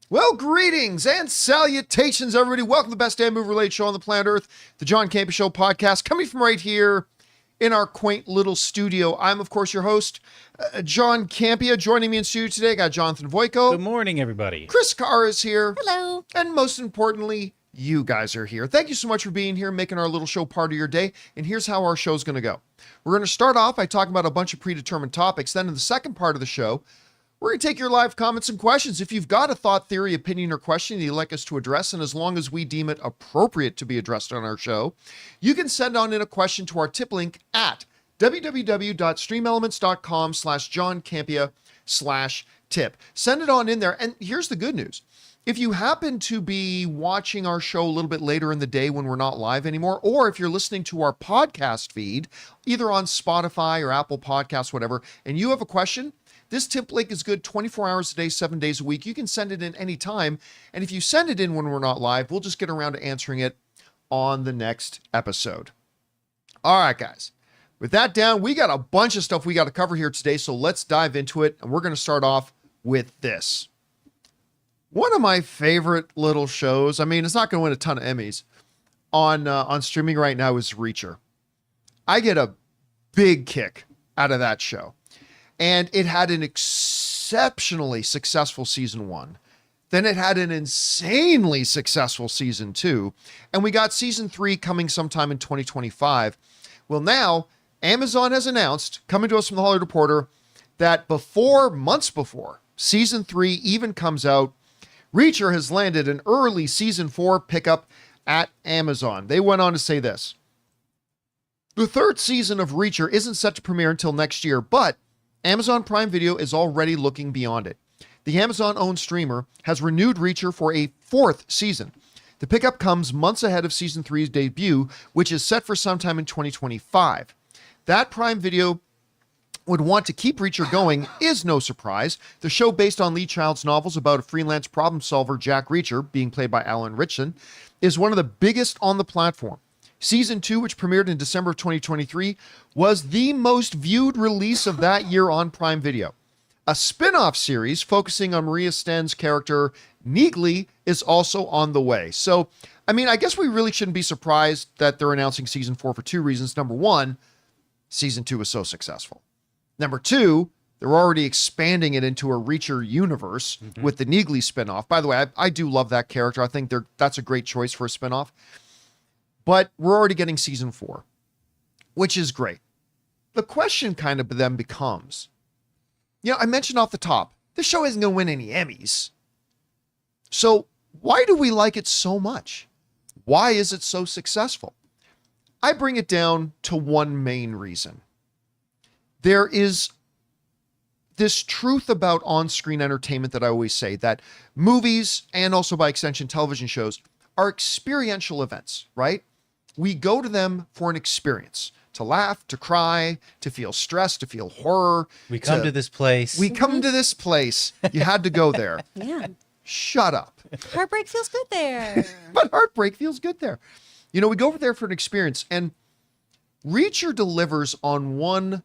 Well, greetings and salutations, everybody. Welcome to the best damn movie-related show on the planet Earth, the John Campea Show podcast, coming from right here in our quaint little studio. I'm, of course, your host, John Campea. Joining me in studio today, I got Jonathan Voico. Good morning, everybody. Chris Carr is here. Hello. And most importantly, you guys are here. Thank you so much for being here, making our little show part of your day. And here's how our show's going to go. We're going to start off by talking about a bunch of predetermined topics. Then in the second part of the show, we're going to take your live comments and questions. If you've got a thought, theory, opinion, or question that you'd like us to address, and as long as we deem it appropriate to be addressed on our show, you can send on in a question to our tip link at www.streamelements.com/JohnCampea/tip. Send it on in there. And here's the good news. If you happen to be watching our show a little bit later in the day when we're not live anymore, or if you're listening to our podcast feed, either on Spotify or Apple Podcasts, whatever, and you have a question, this tip link is good 24 hours a day, 7 days a week. You can send it in anytime. And if you send it in when we're not live, we'll just get around to answering it on the next episode. All right, guys. With that down, we got a bunch of stuff we got to cover here today. So let's dive into it. And we're going to start off with this. One of my favorite little shows, I mean, it's not going to win a ton of Emmys, on streaming right now is Reacher. I get a big kick out of that show. And it had an exceptionally successful season 1. Then it had an insanely successful season 2. And we got season 3 coming sometime in 2025. Well, now Amazon has announced, coming to us from the Hollywood Reporter, that months before season 3 even comes out, Reacher has landed an early season 4 pickup at Amazon. They went on to say this. The third season of Reacher isn't set to premiere until next year, but Amazon Prime Video is already looking beyond it. The Amazon-owned streamer has renewed Reacher for a 4th season. The pickup comes months ahead of season 3's debut, which is set for sometime in 2025. That Prime Video would want to keep Reacher going is no surprise. The show, based on Lee Child's novels about a freelance problem solver, Jack Reacher, being played by Alan Ritchson, is one of the biggest on the platform. Season 2, which premiered in December of 2023, was the most viewed release of that year on Prime Video. A spin-off series focusing on Maria Sten's character, Neegly, is also on the way. So, I mean, I guess we really shouldn't be surprised that they're announcing season 4 for 2 reasons. Number 1, season 2 was so successful. Number 2, they're already expanding it into a Reacher universe with the Neegly spin-off. By the way, I do love that character. I think that's a great choice for a spin-off. But we're already getting season 4, which is great. The question kind of then becomes, I mentioned off the top, this show isn't going to win any Emmys. So why do we like it so much? Why is it so successful? I bring it down to one main reason. There is this truth about on-screen entertainment that I always say, that movies, and also by extension television shows, are experiential events, right? We go to them for an experience, to laugh, to cry, to feel stress, to feel horror. We come to this place. We come to this place. You had to go there. Yeah. Shut up. Heartbreak feels good there. But heartbreak feels good there. We go over there for an experience, and Reacher delivers on one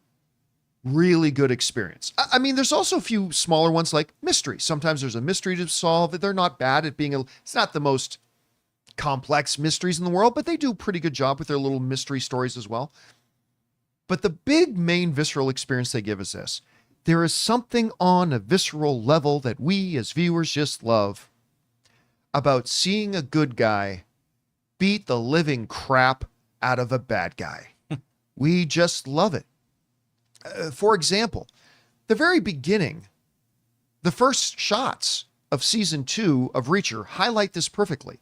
really good experience. I mean, there's also a few smaller ones like mystery. Sometimes there's a mystery to solve. They're not bad at being it's not the most complex mysteries in the world, but they do a pretty good job with their little mystery stories as well. But the big main visceral experience they give is this. There is something on a visceral level that we as viewers just love about seeing a good guy beat the living crap out of a bad guy. We just love it. For example, the very beginning, the first shots of season 2 of Reacher highlight this perfectly.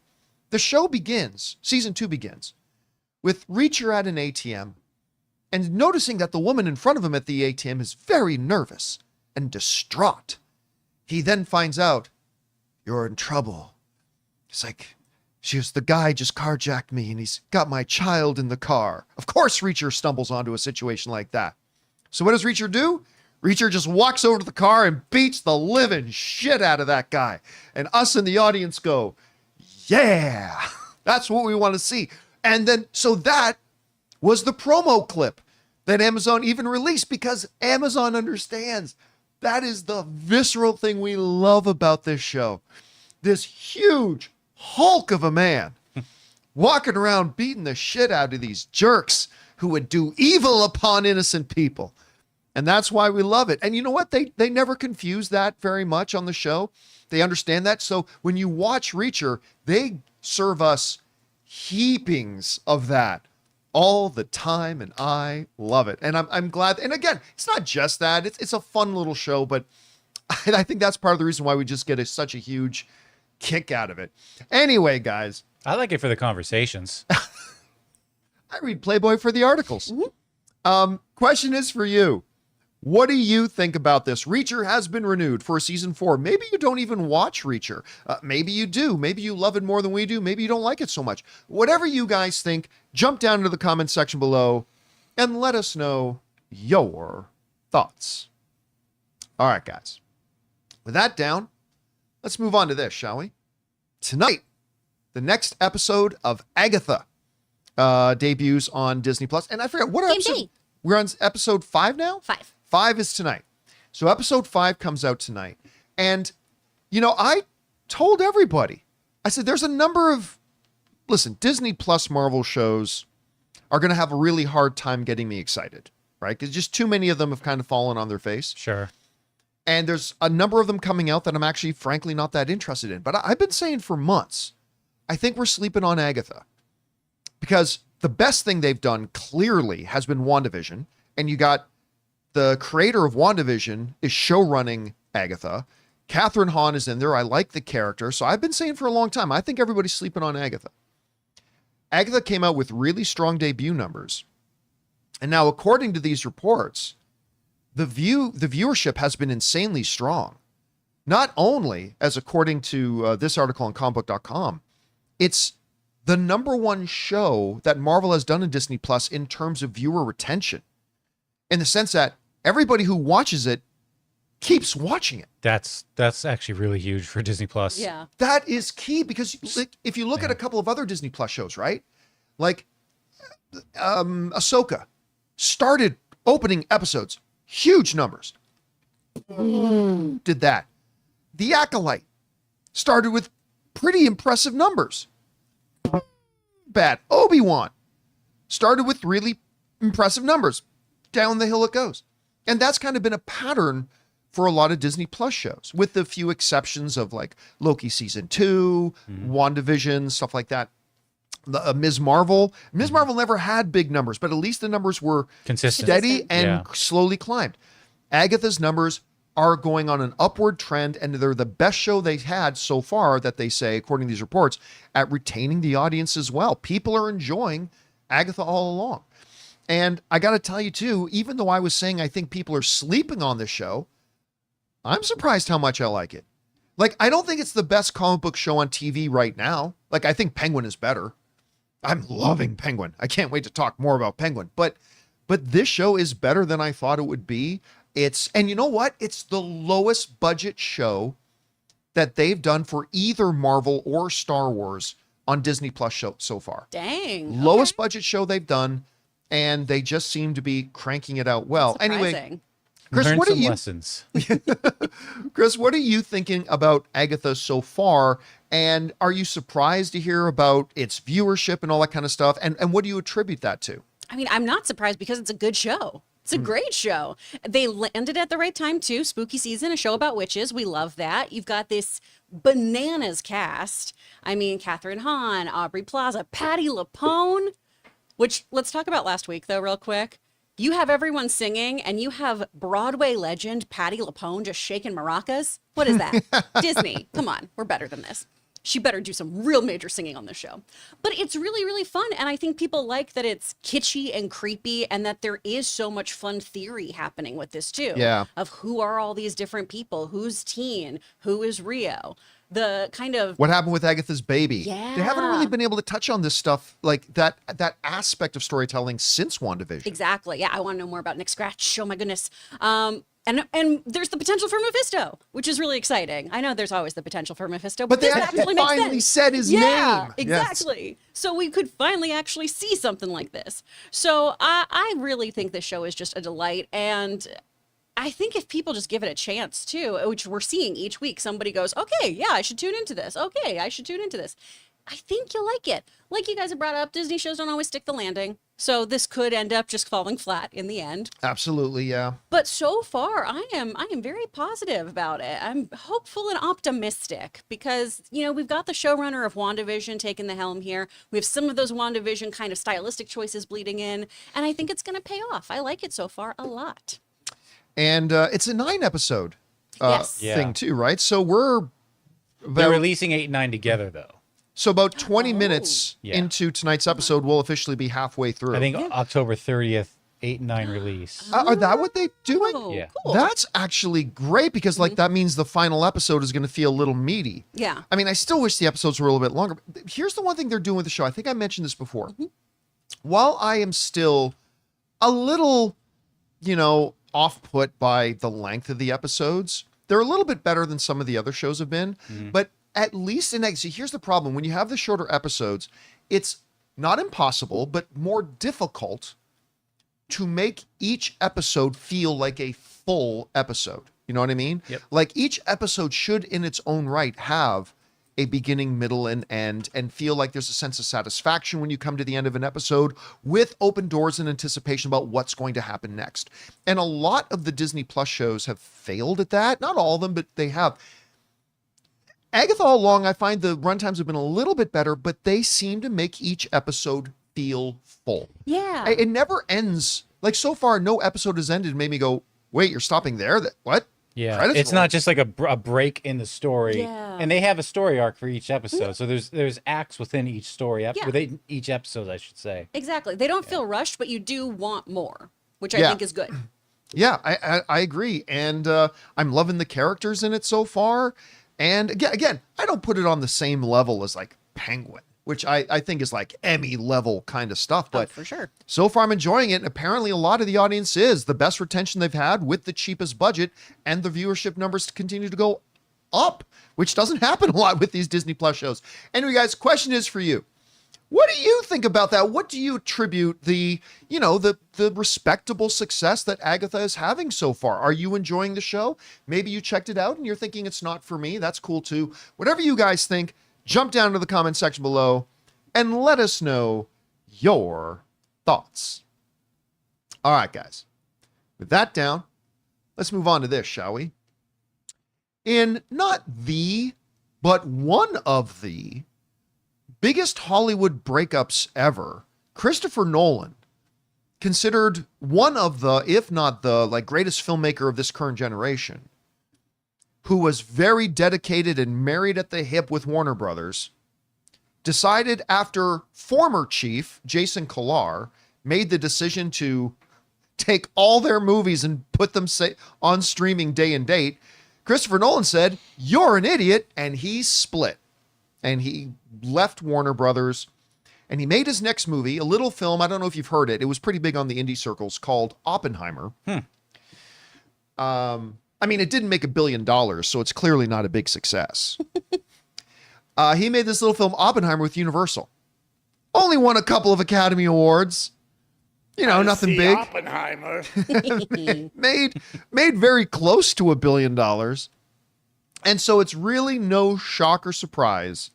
The show begins, season 2 begins, with Reacher at an ATM and noticing that the woman in front of him at the ATM is very nervous and distraught. He then finds out, you're in trouble. It's like, the guy just carjacked me and he's got my child in the car. Of course, Reacher stumbles onto a situation like that. So what does Reacher do? Reacher just walks over to the car and beats the living shit out of that guy. And us in the audience go, yeah, that's what we want to see. And then, so that was the promo clip that Amazon even released, because Amazon understands that is the visceral thing we love about this show. this huge hulk of a man walking around beating the shit out of these jerks who would do evil upon innocent people. And that's why we love it. And you know what? They never confuse that very much on the show. They understand that. So when you watch Reacher, they serve us heapings of that all the time, and I love it. And I'm glad. And again, it's not just that. It's a fun little show, but I think that's part of the reason why we just get such a huge kick out of it. Anyway, guys. I like it for the conversations. I read Playboy for the articles. Question is for you. What do you think about this? Reacher has been renewed for season 4. Maybe you don't even watch Reacher. Maybe you do. Maybe you love it more than we do. Maybe you don't like it so much. Whatever you guys think, jump down into the comment section below and let us know your thoughts. All right, guys. With that down, let's move on to this, shall we? Tonight, the next episode of Agatha debuts on Disney Plus. And I forget, what episode? We're on episode 5 now? 5. 5 is tonight. So episode 5 comes out tonight. And, you know, I told everybody, I said, there's a number of, listen, Disney Plus Marvel shows are going to have a really hard time getting me excited, right? Because just too many of them have kind of fallen on their face. Sure. And there's a number of them coming out that I'm actually, frankly, not that interested in. But I've been saying for months, I think we're sleeping on Agatha. Because the best thing they've done clearly has been WandaVision. And you got the creator of WandaVision is showrunning Agatha. Catherine Hahn is in there. I like the character. So I've been saying for a long time, I think everybody's sleeping on Agatha. Agatha came out with really strong debut numbers. And now, according to these reports, the viewership has been insanely strong. Not only, as according to this article on comicbook.com, it's the #1 show that Marvel has done in Disney Plus in terms of viewer retention. In the sense that everybody who watches it keeps watching it. That's actually really huge for Disney Plus. Yeah. That is key because like, if you look at a couple of other Disney Plus shows, right? Like Ahsoka started opening episodes, huge numbers. Did that. The Acolyte started with pretty impressive numbers. Bad. Obi-Wan started with really impressive numbers. Down the hill it goes. And that's kind of been a pattern for a lot of Disney Plus shows, with the few exceptions of like Loki season 2, WandaVision, stuff like that. Ms. Marvel. Ms. Marvel never had big numbers, but at least the numbers were consistent, steady, and slowly climbed. Agatha's numbers are going on an upward trend, and they're the best show they've had so far, that they say, according to these reports, at retaining the audience as well. People are enjoying Agatha all along. And I got to tell you too, even though I was saying I think people are sleeping on this show, I'm surprised how much I like it. Like, I don't think it's the best comic book show on TV right now. Like, I think Penguin is better. I'm loving Penguin. I can't wait to talk more about Penguin. But this show is better than I thought it would be. And you know what? It's the lowest budget show that they've done for either Marvel or Star Wars on Disney Plus show so far. Dang. Lowest budget show they've done, and they just seem to be cranking it out well. Anyway, Chris, learn what are some you lessons. Chris, what are you thinking about Agatha so far? And are you surprised to hear about its viewership and all that kind of stuff? And what do you attribute that to? I mean, I'm not surprised because it's a good show. It's a great show. They landed at the right time too. Spooky season, a show about witches. We love that. You've got this bananas cast. I mean, Catherine Hahn, Aubrey Plaza, Patti LuPone, which let's talk about last week though, real quick. You have everyone singing and you have Broadway legend Patti LuPone just shaking maracas. What is that? Disney, come on, we're better than this. She better do some real major singing on this show. But it's really, really fun. And I think people like that it's kitschy and creepy and that there is so much fun theory happening with this too. Yeah. Of who are all these different people? Who's Teen? Who is Rio? The kind of... What happened with Agatha's baby? Yeah. They haven't really been able to touch on this stuff, like that aspect of storytelling since WandaVision. Exactly. Yeah, I want to know more about Nick Scratch. Oh my goodness. And there's the potential for Mephisto, which is really exciting. I know there's always the potential for Mephisto, but But they this actually makes finally sense. said his name. Yeah, Yes. exactly. So we could finally actually see something like this. So I really think this show is just a delight. And I think if people just give it a chance too, which we're seeing each week, somebody goes, okay, yeah, I should tune into this. Okay, I should tune into this. I think you'll like it. Like you guys have brought up, Disney shows don't always stick the landing. So this could end up just falling flat in the end. Absolutely, yeah. But so far, I am very positive about it. I'm hopeful and optimistic because, we've got the showrunner of WandaVision taking the helm here. We have some of those WandaVision kind of stylistic choices bleeding in, and I think it's going to pay off. I like it so far a lot. And it's a 9-episode Yes. thing too, right? So we're They're releasing 8 and 9 together, though. So about 20 minutes Yeah. into tonight's episode, we'll officially be halfway through. I think October 30th, 8 and 9 release. Are that what they're doing? Oh, Yeah. cool. That's actually great because that means the final episode is going to feel a little meaty. Yeah. I mean, I still wish the episodes were a little bit longer. But here's the one thing they're doing with the show. I think I mentioned this before. While I am still a little, off-put by the length of the episodes, they're a little bit better than some of the other shows have been. But at least see, here's the problem. When you have the shorter episodes, it's not impossible, but more difficult to make each episode feel like a full episode. You know what I mean? Yep. Like each episode should in its own right have a beginning, middle, and end, and feel like there's a sense of satisfaction when you come to the end of an episode with open doors and anticipation about what's going to happen next. And a lot of the Disney Plus shows have failed at that. Not all of them, but they have. Agatha all along, I find the runtimes have been a little bit better, but they seem to make each episode feel full. Yeah. It never ends. Like so far, no episode has ended and made me go, wait, you're stopping there? What? Yeah, Credits it's roll. not just like a break in the story. Yeah. And they have a story arc for each episode. So there's acts within each story, Yeah. within each episode, I should say. Exactly. They don't feel rushed, but you do want more, which I Yeah. think is good. Yeah, I agree. And I'm loving the characters in it so far. And again, I don't put it on the same level as like Penguin, which I think is like Emmy level kind of stuff. But For sure. so far I'm enjoying it. And apparently a lot of the audience is the best retention they've had with the cheapest budget, and the viewership numbers continue to go up, which doesn't happen a lot with these Disney Plus shows. Anyway, guys, question is for you. What do you think about that? What do you attribute the respectable success that Agatha is having so far? Are you enjoying the show? Maybe you checked it out and you're thinking it's not for me. That's cool too. Whatever you guys think, jump down to the comment section below and let us know your thoughts. All right, guys. With that down, let's move on to this, shall we? In not the, but one of the biggest Hollywood breakups ever, Christopher Nolan, considered one of the, if not the, greatest filmmaker of this current generation, who was very dedicated and married at the hip with Warner Brothers, decided after former chief Jason Kilar made the decision to take all their movies and put them on streaming day and date, Christopher Nolan said, "You're an idiot," and he split. And he left Warner Brothers, and he made his next movie, a little film. I don't know if you've heard it. It was pretty big on the indie circles, called Oppenheimer. I mean, it didn't make $1 billion, so it's clearly not a big success. He made this little film, Oppenheimer, with Universal. Only won a couple of Academy Awards. Nothing big. Oppenheimer. made very close to $1 billion. And so it's really no shock or surprise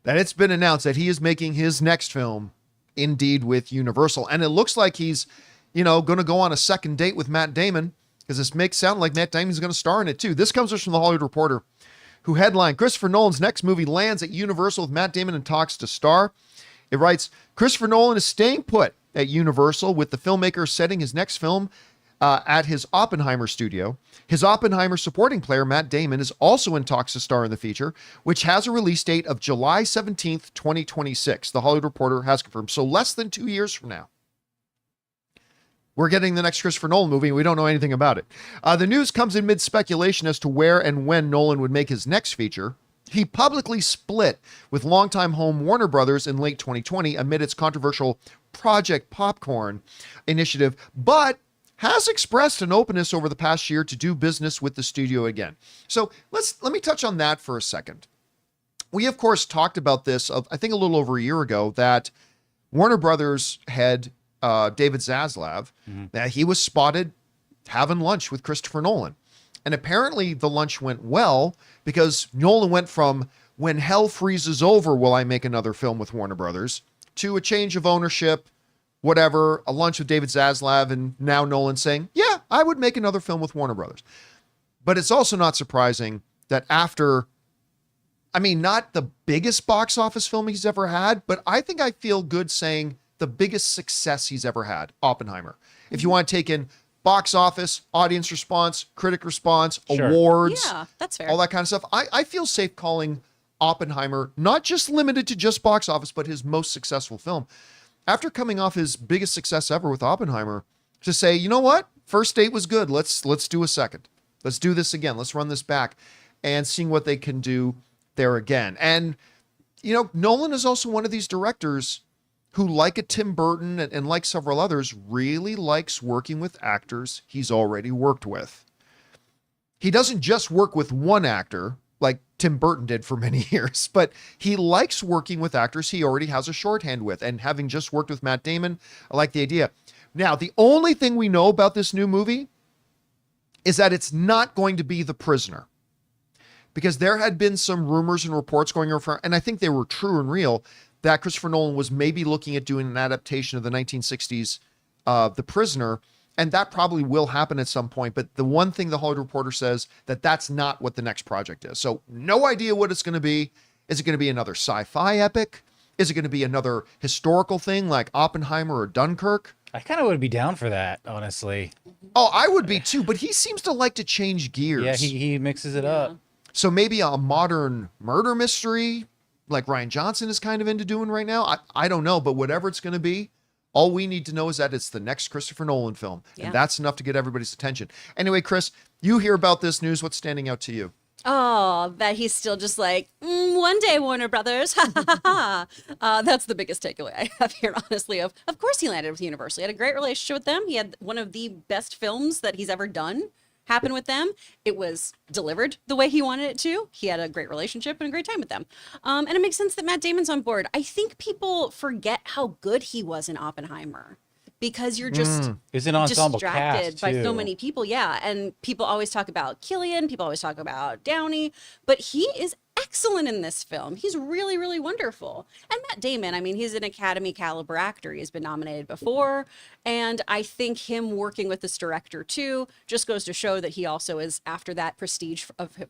that it's been announced that he is making his next film indeed with Universal. And it looks like he's, going to go on a second date with Matt Damon, because this makes sound like Matt Damon's going to star in it too. This comes from the Hollywood Reporter, who headlined, "Christopher Nolan's next movie lands at Universal with Matt Damon in talks to star." It writes, "Christopher Nolan is staying put at Universal, with the filmmaker setting his next film at his Oppenheimer studio. His Oppenheimer supporting player, Matt Damon, is also in talks to star in the feature, which has a release date of July 17th, 2026. The Hollywood Reporter has confirmed. So less than 2 years from now, we're getting the next Christopher Nolan movie, and we don't know anything about it. The news comes in mid-speculation as to where and when Nolan would make his next feature. He publicly split with longtime home Warner Brothers in late 2020 amid its controversial Project Popcorn initiative, but has expressed an openness over the past year to do business with the studio again. So let me touch on that for a second. We, of course, talked about this, I think a little over a year ago, that Warner Brothers head David Zaslav, that he was spotted having lunch with Christopher Nolan. And apparently the lunch went well because Nolan went from when hell freezes over, will I make another film with Warner Brothers, to a change of ownership, whatever, a lunch with David Zaslav, and now Nolan saying, yeah, I would make another film with Warner Brothers. But it's also not surprising that after, I mean, not the biggest box office film he's ever had, but I think I feel good saying the biggest success he's ever had, Oppenheimer. If you want to take in box office, audience response, critic response, Sure. awards, Yeah, that's fair. all that kind of stuff, I feel safe calling Oppenheimer not just limited to just box office, but his most successful film. After coming off his biggest success ever with Oppenheimer, to say, you know what? First date was good. Let's do a second. Let's do this again. Let's run this back, and seeing what they can do there again. And, you know, Nolan is also one of these directors who, like a Tim Burton and like several others, really likes working with actors he's already worked with. He doesn't just work with one actor like Tim Burton did for many years, but he likes working with actors he already has a shorthand with. And having just worked with Matt Damon, I like the idea. Now, the only thing we know about this new movie is that it's not going to be The Prisoner, because there had been some rumors and reports going around, and I think they were true and real, that Christopher Nolan was maybe looking at doing an adaptation of the 1960s The Prisoner, and that probably will happen at some point. But the one thing the Hollywood Reporter says that that's not what the next project is. So no idea what it's going to be. Is it going to be another sci-fi epic? Is it going to be another historical thing like Oppenheimer or Dunkirk? I kind of would be down for that, honestly. Oh, I would be too, but he seems to like to change gears. Yeah, he mixes it up. So maybe a modern murder mystery like Rian Johnson is kind of into doing right now. I don't know, but whatever it's going to be, all we need to know is that it's the next Christopher Nolan film. Yeah. And that's enough to get everybody's attention. Anyway, Chris, you hear about this news. What's standing out to you? Oh, that he's still just like, one day, Warner Brothers. That's the biggest takeaway I have here, honestly. Of course, he landed with Universal. He had a great relationship with them. He had one of the best films that he's ever done happen with them. It was delivered the way he wanted it to. He had a great relationship and a great time with them. And it makes sense that Matt Damon's on board. I think people forget how good he was in Oppenheimer, because you're just It's an ensemble distracted cast, by too. so many people. Yeah. And people always talk about Cillian, people always talk about Downey, but he is excellent in this film. He's really, really wonderful. And Matt Damon, I mean, he's an Academy caliber actor. He's been nominated before. And I think him working with this director too just goes to show that he also is after that prestige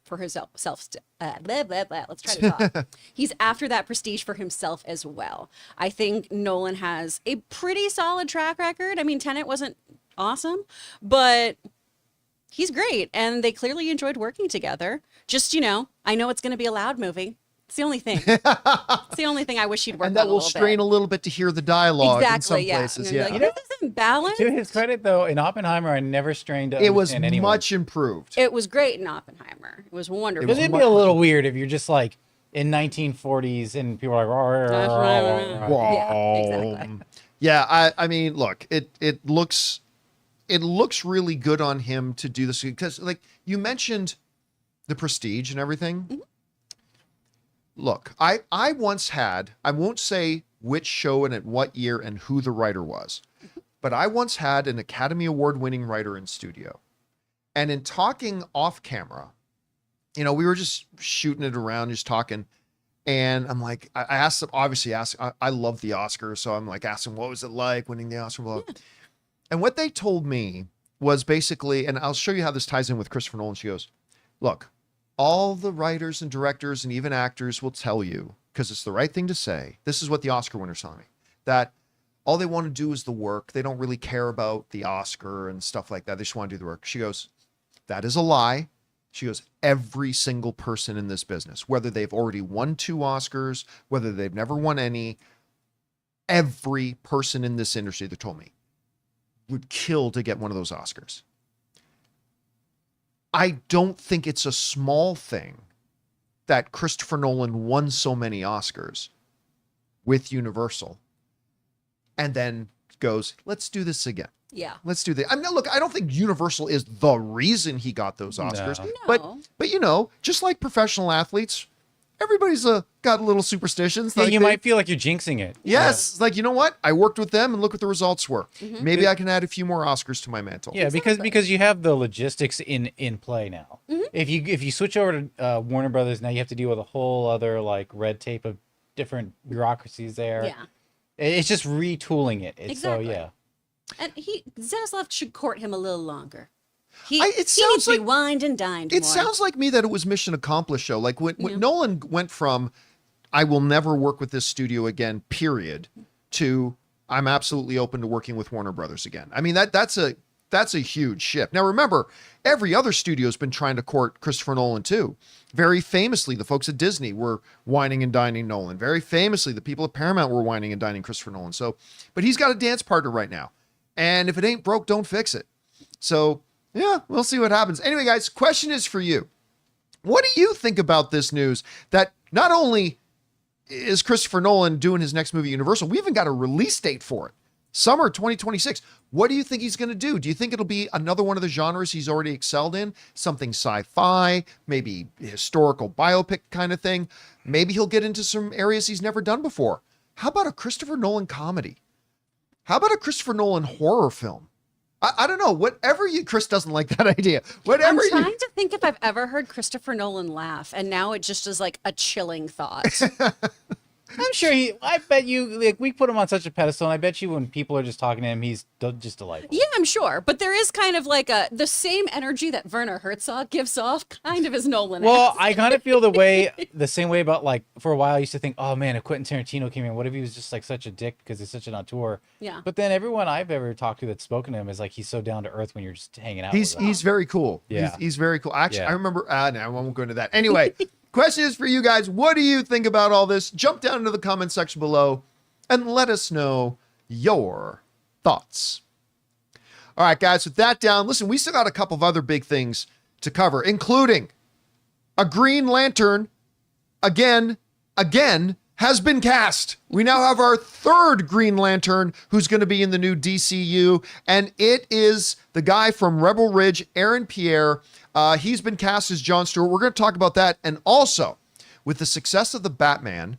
for himself. Let's try to talk. He's after that prestige for himself as well. I think Nolan has a pretty solid track record. I mean, Tenet wasn't awesome, but he's great, and they clearly enjoyed working together. Just, you know, I know it's going to be a loud movie. It's the only thing. It's the only thing I wish he'd work on And that a will little strain bit. a little bit to hear the dialogue in some Exactly, yeah. places. And Yeah. like, this isn't balanced. To his credit, though, in Oppenheimer, I never strained to It was understand anyone. much improved. It was great in Oppenheimer. It was wonderful. Because it'd be a little weird if you're just like in 1940s and people are like, Yeah, exactly. Yeah, I mean, look, it looks really good on him to do this, because like you mentioned the prestige and everything. Mm-hmm. Look, I once had, I won't say which show and at what year and who the writer was, but I once had an Academy Award winning writer in studio. And in talking off camera, you know, we were just shooting it around, just talking. And I'm like, I asked them, obviously I love the Oscars. So I'm like asking, what was it like winning the Oscar? Blah. Yeah. And what they told me was basically, and I'll show you how this ties in with Christopher Nolan. She goes, look, all the writers and directors and even actors will tell you, because it's the right thing to say. This is what the Oscar winner's telling me, that all they want to do is the work. They don't really care about the Oscar and stuff like that. They just want to do the work. She goes, that is a lie. She goes, every single person in this business, whether they've already won 2 Oscars, whether they've never won any, every person in this industry, they told me, would kill to get one of those Oscars. I don't think it's a small thing that Christopher Nolan won so many Oscars with Universal and then goes, let's do this again. Yeah. Let's do that. I mean, look, I don't think Universal is the reason he got those Oscars, No. but you know, just like professional athletes, everybody's got little superstitions. Yeah, Like you they- might feel like you're jinxing it. Yes, it's like, you know what? I worked with them and look what the results were. Mm-hmm. Maybe I can add a few more Oscars to my mantle. Yeah, because you have the logistics in play now. Mm-hmm. If you switch over to Warner Brothers, now you have to deal with a whole other like red tape of different bureaucracies there. Yeah. It's just retooling it. Exactly. So yeah. And Zaslav should court him a little longer. He It needs sounds to be like- wined and dined It more. sounds like me that it was mission accomplished show. Like when Nolan went from I will never work with this studio again, period, to I'm absolutely open to working with Warner Brothers again. I mean, that's a huge shift. Now remember, every other studio's been trying to court Christopher Nolan too. Very famously, the folks at Disney were whining and dining Nolan. Very famously, the people at Paramount were whining and dining Christopher Nolan. So, but he's got a dance partner right now. And if it ain't broke, don't fix it. So yeah, we'll see what happens. Anyway, guys, question is for you. What do you think about this news that not only is Christopher Nolan doing his next movie Universal, we even got a release date for it. Summer 2026. What do you think he's going to do? Do you think it'll be another one of the genres he's already excelled in? Something sci-fi, maybe historical biopic kind of thing? Maybe he'll get into some areas he's never done before. How about a Christopher Nolan comedy? How about a Christopher Nolan horror film? I don't know. Whatever you, Chris doesn't like that idea. Whatever I'm trying you, to think if I've ever heard Christopher Nolan laugh, and now it just is like a chilling thought. I'm sure I bet you, like, we put him on such a pedestal, and I bet you when people are just talking to him, he's just delightful. Yeah, I'm sure, but there is kind of like the same energy that Werner Herzog gives off, kind of as Nolan. Well, has. I kind of feel the same way about, like, for a while I used to think, oh man, if Quentin Tarantino came in, what if he was just like such a dick because he's such an auteur? Yeah. But then everyone I've ever talked to that's spoken to him is like he's so down to earth when you're just hanging out. with him. he's very cool. Yeah. He's very cool. Actually, Yeah. I remember, no, I won't go into that. Anyway, question is for you guys. What do you think about all this? Jump down into the comment section below and let us know your thoughts. All right, guys, with that down, listen, we still got a couple of other big things to cover, including a Green Lantern again has been cast. We now have our third Green Lantern who's going to be in the new DCU, and it is the guy from Rebel Ridge, Aaron Pierre. He's been cast as John Stewart. We're going to talk about that. And also, with the success of the Batman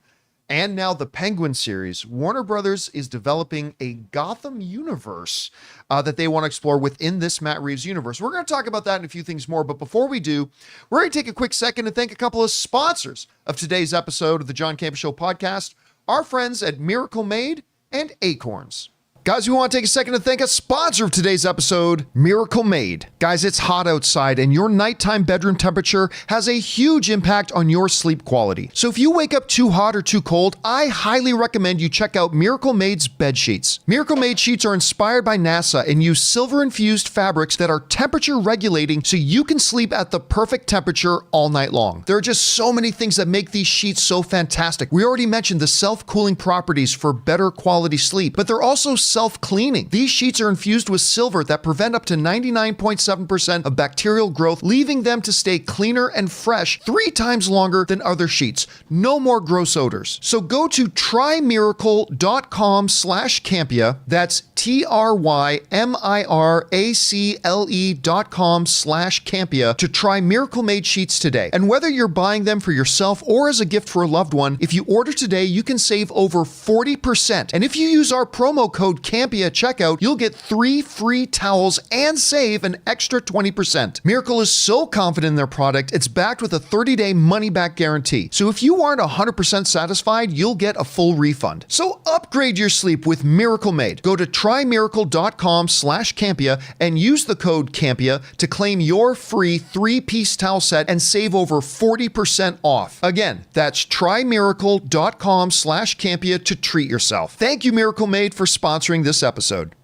and now the Penguin series, Warner Brothers is developing a Gotham universe that they want to explore within this Matt Reeves universe. We're going to talk about that and a few things more. But before we do, we're going to take a quick second to thank a couple of sponsors of today's episode of the John Campea Show podcast, our friends at Miracle Made and Acorns. Guys, we want to take a second to thank a sponsor of today's episode, Miracle Made. Guys, it's hot outside and your nighttime bedroom temperature has a huge impact on your sleep quality. So if you wake up too hot or too cold, I highly recommend you check out Miracle Made's bed sheets. Miracle Made sheets are inspired by NASA and use silver-infused fabrics that are temperature regulating so you can sleep at the perfect temperature all night long. There are just so many things that make these sheets so fantastic. We already mentioned the self-cooling properties for better quality sleep, but they're also self-cleaning. These sheets are infused with silver that prevent up to 99.7% of bacterial growth, leaving them to stay cleaner and fresh 3 times longer than other sheets. No more gross odors. So go to trymiracle.com/Campea. That's trymiracle.com/Campea to try Miracle Made sheets today. And whether you're buying them for yourself or as a gift for a loved one, if you order today, you can save over 40%. And if you use our promo code Campea at checkout, you'll get 3 free towels and save an extra 20%. Miracle is so confident in their product, it's backed with a 30-day money-back guarantee. So if you aren't 100% satisfied, you'll get a full refund. So upgrade your sleep with Miracle Made. Go to trymiracle.com/Campea and use the code Campea to claim your free 3-piece towel set and save over 40% off. Again, that's trymiracle.com/Campea to treat yourself. Thank you, Miracle Made, for sponsoring this episode.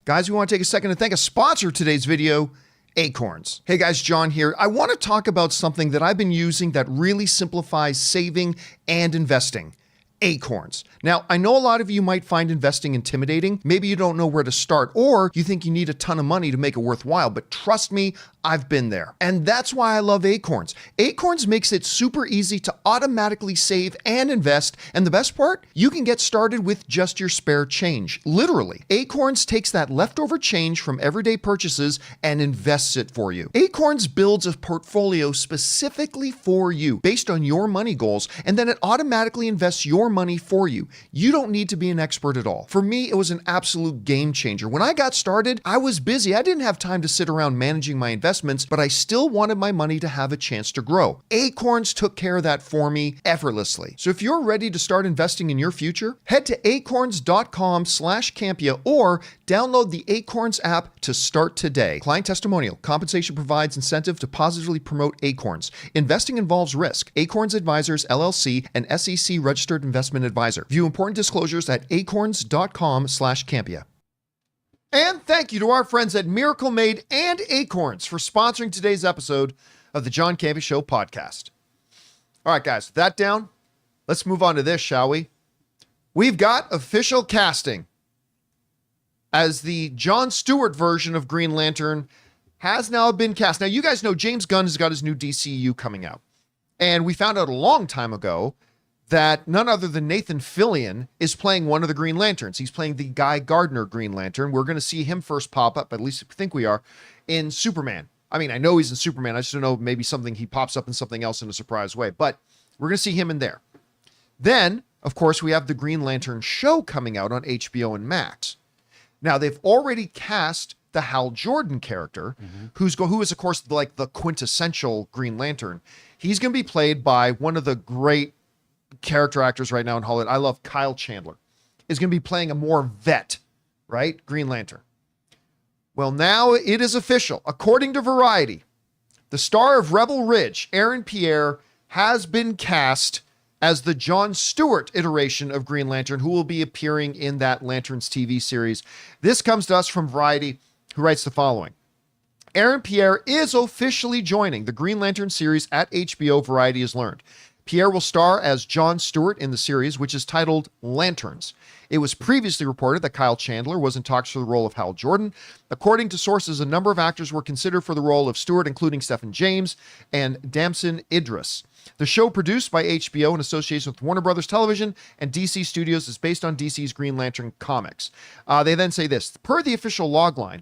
Guys, we want to take a second to thank a sponsor of today's video, Acorns. Hey guys, John here. I want to talk about something that I've been using that really simplifies saving and investing. Acorns. Now, I know a lot of you might find investing intimidating. Maybe you don't know where to start, or you think you need a ton of money to make it worthwhile, but trust me, I've been there. And that's why I love Acorns. Acorns makes it super easy to automatically save and invest. And the best part, you can get started with just your spare change. Literally, Acorns takes that leftover change from everyday purchases and invests it for you. Acorns builds a portfolio specifically for you based on your money goals, and then it automatically invests your money for you. You don't need to be an expert at all. For me, it was an absolute game changer. When I got started, I was busy. I didn't have time to sit around managing my investments, but I still wanted my money to have a chance to grow. Acorns took care of that for me effortlessly. So if you're ready to start investing in your future, head to acorns.com/Campea or download the Acorns app to start today. Client testimonial. Compensation provides incentive to positively promote Acorns. Investing involves risk. Acorns Advisors, LLC, an SEC registered investment advisor. View important disclosures at acorns.com/Campea. And thank you to our friends at Miracle Made and Acorns for sponsoring today's episode of the John Campea Show podcast. All right, guys, with that down, let's move on to this, shall we? We've got official casting, as the John Stewart version of Green Lantern has now been cast. Now, you guys know James Gunn has got his new DCU coming out. And we found out a long time ago that none other than Nathan Fillion is playing one of the Green Lanterns. He's playing the Guy Gardner Green Lantern. We're going to see him first pop up, at least I think we are, in Superman. I mean, I know he's in Superman. I just don't know, maybe something he pops up in something else in a surprise way. But we're going to see him in there. Then, of course, we have the Green Lantern show coming out on HBO and Max. Now, they've already cast the Hal Jordan character, who is, of course, like the quintessential Green Lantern. He's going to be played by one of the great character actors right now in Hollywood. I love Kyle Chandler. Is going to be playing a more vet, right? Green Lantern. Well, now it is official. According to Variety, the star of Rebel Ridge, Aaron Pierre, has been cast as the John Stewart iteration of Green Lantern, who will be appearing in that Lanterns TV series. This comes to us from Variety, who writes the following. Aaron Pierre is officially joining the Green Lantern series at HBO, Variety has learned. Pierre will star as John Stewart in the series, which is titled Lanterns. It was previously reported that Kyle Chandler was in talks for the role of Hal Jordan. According to sources, a number of actors were considered for the role of Stewart, including Stephen James and Damson Idris. The show, produced by HBO in association with Warner Brothers Television and DC Studios, is based on DC's Green Lantern comics. They then say this, per the official logline,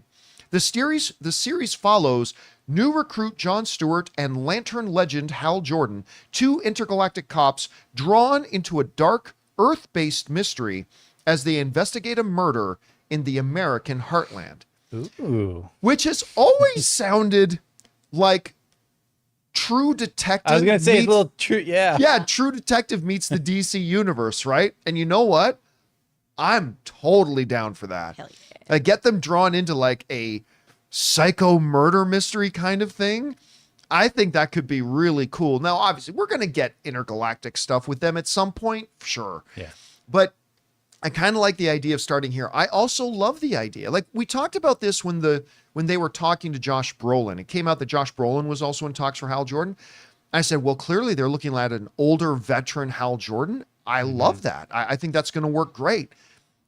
the series follows new recruit John Stewart and Lantern legend Hal Jordan, two intergalactic cops drawn into a dark, Earth-based mystery as they investigate a murder in the American heartland. Ooh. Which has always sounded like True Detective. I was going to say, it's a little true, yeah. Yeah, True Detective meets the DC universe, right? And you know what? I'm totally down for that. Hell yeah. Get them drawn into like a psycho murder mystery kind of thing. I think that could be really cool. Now, obviously, we're going to get intergalactic stuff with them at some point, sure. Yeah. But I kind of like the idea of starting here. I also love the idea. Like, we talked about this when they were talking to Josh Brolin. It came out that Josh Brolin was also in talks for Hal Jordan. I said, well, clearly they're looking at an older veteran Hal Jordan. I love that. I think that's going to work great.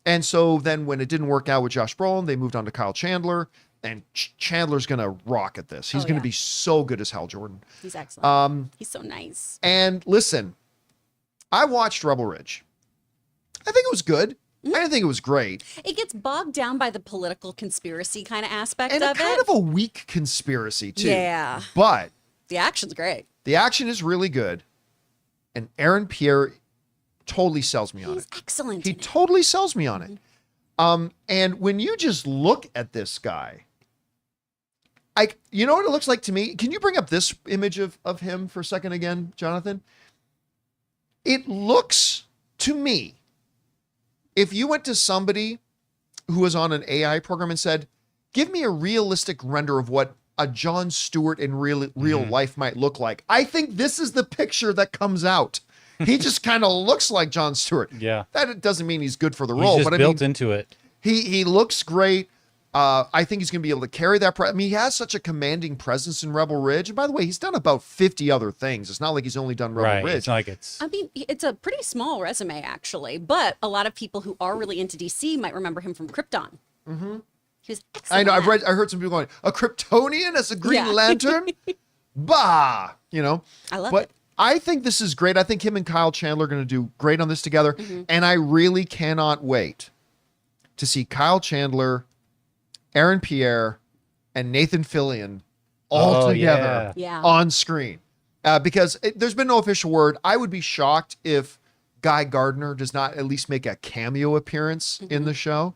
And so then when it didn't work out with Josh Brolin, they moved on to Kyle Chandler. And Chandler's going to rock at this. He's going to be so good as Hal Jordan. He's excellent. He's so nice. And listen, I watched Rebel Ridge. I think it was good. I didn't think it was great. It gets bogged down by the political conspiracy kind of aspect And of it. kind of a weak conspiracy, too. Yeah. But The action's great. the action is really good. And Aaron Pierre totally sells me on He's it. excellent. He in it. totally sells me on it. And when you just look at this guy, you know what it looks like to me? Can you bring up this image of him for a second again, Jonathan? It looks to me, if you went to somebody who was on an AI program and said, give me a realistic render of what a John Stewart in real life might look like, I think this is the picture that comes out. He just kind of looks like John Stewart. Yeah. That doesn't mean he's good for the He's role, just but built I mean, into it. he looks great. I think he's going to be able to carry that. I mean, he has such a commanding presence in Rebel Ridge. And by the way, he's done about 50 other things. It's not like he's only done Rebel Right. Ridge. It's not like it's. I mean, it's a pretty small resume, actually, but a lot of people who are really into DC might remember him from Krypton. Mm-hmm. He was I excellent. know. I heard some people going, a Kryptonian as a Green Yeah. Lantern? Bah! You know? I love but it. I think this is great. I think him and Kyle Chandler are going to do great on this together. And I really cannot wait to see Kyle Chandler, Aaron Pierre, and Nathan Fillion all Oh, together Yeah. on screen. Because there's been no official word. I would be shocked if Guy Gardner does not at least make a cameo appearance in the show.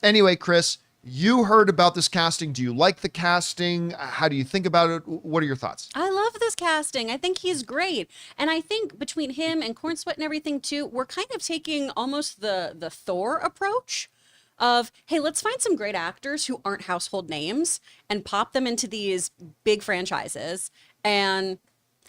Anyway, Chris, you heard about this casting. Do you like the casting? How do you think about it? What are your thoughts? I love this casting. I think he's great. And I think between him and Corn Sweat and everything too, we're kind of taking almost the Thor approach of, hey, let's find some great actors who aren't household names and pop them into these big franchises and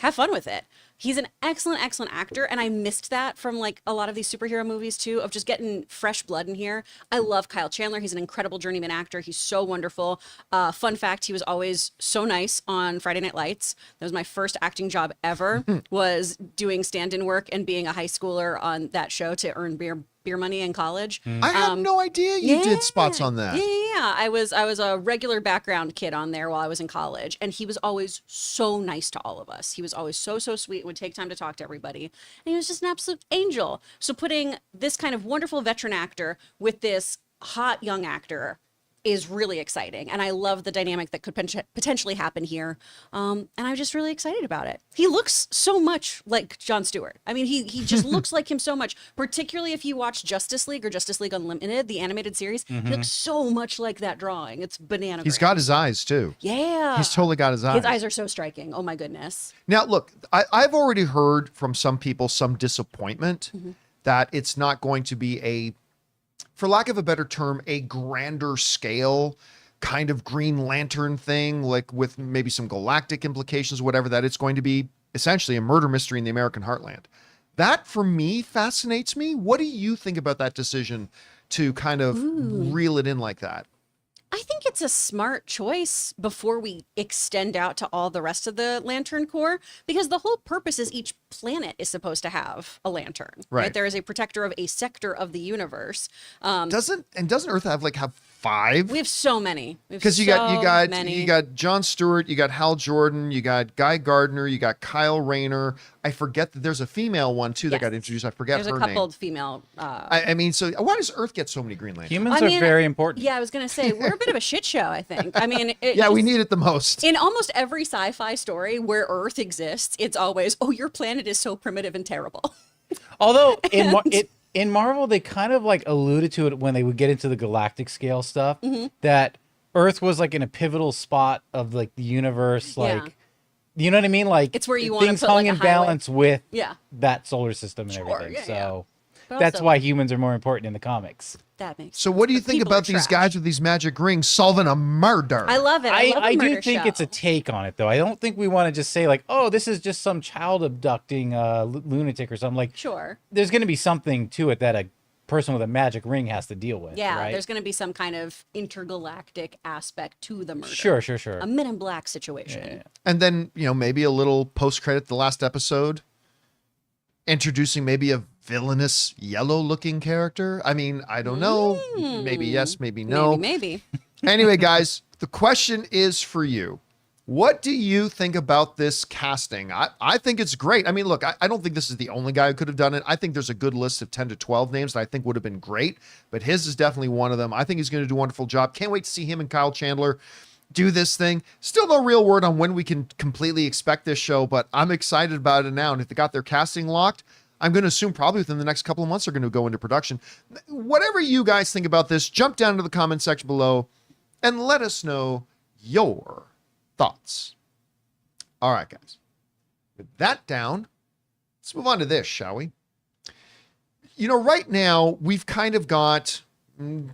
have fun with it. He's an excellent, excellent actor, and I missed that from like a lot of these superhero movies too, of just getting fresh blood in here. I love Kyle Chandler. He's an incredible journeyman actor. He's so wonderful. Fun fact, he was always so nice on Friday Night Lights. That was my first acting job ever, was doing stand-in work and being a high schooler on that show to earn beer money in college. I had no idea you did spots on that. Yeah. I was a regular background kid on there while I was in college, and he was always so nice to all of us. He was always so sweet, would take time to talk to everybody, and he was just an absolute angel. So putting this kind of wonderful veteran actor with this hot young actor is really exciting, and I love the dynamic that could potentially happen here. And I'm just really excited about it. He looks so much like John Stewart. I mean, he just looks like him so much, particularly if you watch Justice League or Justice League Unlimited, the animated series. He looks so much like that drawing. It's banana. He's great. got his eyes too. Yeah. He's totally got his eyes. His eyes are so striking. Oh my goodness. Now, look, I've already heard from some people some disappointment that it's not going to be a, for lack of a better term, a grander scale kind of Green Lantern thing, like with maybe some galactic implications, whatever, that it's going to be essentially a murder mystery in the American heartland. That, for me, fascinates me. What do you think about that decision to kind of reel it in like that? I think it's a smart choice before we extend out to all the rest of the Lantern Corps, because the whole purpose is each planet is supposed to have a lantern. Right. There is a protector of a sector of the universe. Doesn't Earth have 5? We have so many. Because you got John Stewart, you got Hal Jordan, you got Guy Gardner, you got Kyle Rayner. I forget that there's a female one too that Yes. got introduced. I forget There's her a couple name. of female. I mean, so why does Earth get so many Green Lanterns? Humans are very important. Yeah, I was gonna say we're a bit of a shit show. I think. I mean, Yeah, we need it the most. In almost every sci-fi story where Earth exists, it's always, oh, your planet is so primitive and terrible. Although in Marvel, they kind of alluded to it when they would get into the galactic scale stuff, that Earth was in a pivotal spot of the universe, Yeah. you know what I mean? It's where you wanna things put, hung a in highway. balance with Yeah. that solar system and Sure, everything. yeah, So But that's also, why humans are more important in the comics. that makes. So what do you But think people about are these trash. guys with these magic rings solving a murder? I love it. I love a I do murder think show. it's a take on it, though. I don't think we want to just say oh, this is just some child abducting lunatic or something. Sure. There's going to be something to it that a person with a magic ring has to deal with. Yeah, right? there's going to be some kind of intergalactic aspect to the murder. Sure. A Men in Black situation. Yeah. And then, maybe a little post-credit, the last episode, introducing maybe a villainous yellow-looking character. I mean, I don't know. Maybe yes, maybe no. Maybe. Anyway, guys, the question is for you. What do you think about this casting? I think it's great. I mean, look, I don't think this is the only guy who could have done it. I think there's a good list of 10 to 12 names that I think would have been great, but his is definitely one of them. I think he's going to do a wonderful job. Can't wait to see him and Kyle Chandler do this thing. Still no real word on when we can completely expect this show, but I'm excited about it now. And if they got their casting locked, I'm going to assume probably within the next couple of months they're going to go into production. Whatever you guys think about this, jump down into the comment section below and let us know your thoughts. All right, guys. With that down, let's move on to this, shall we? Right now, we've kind of got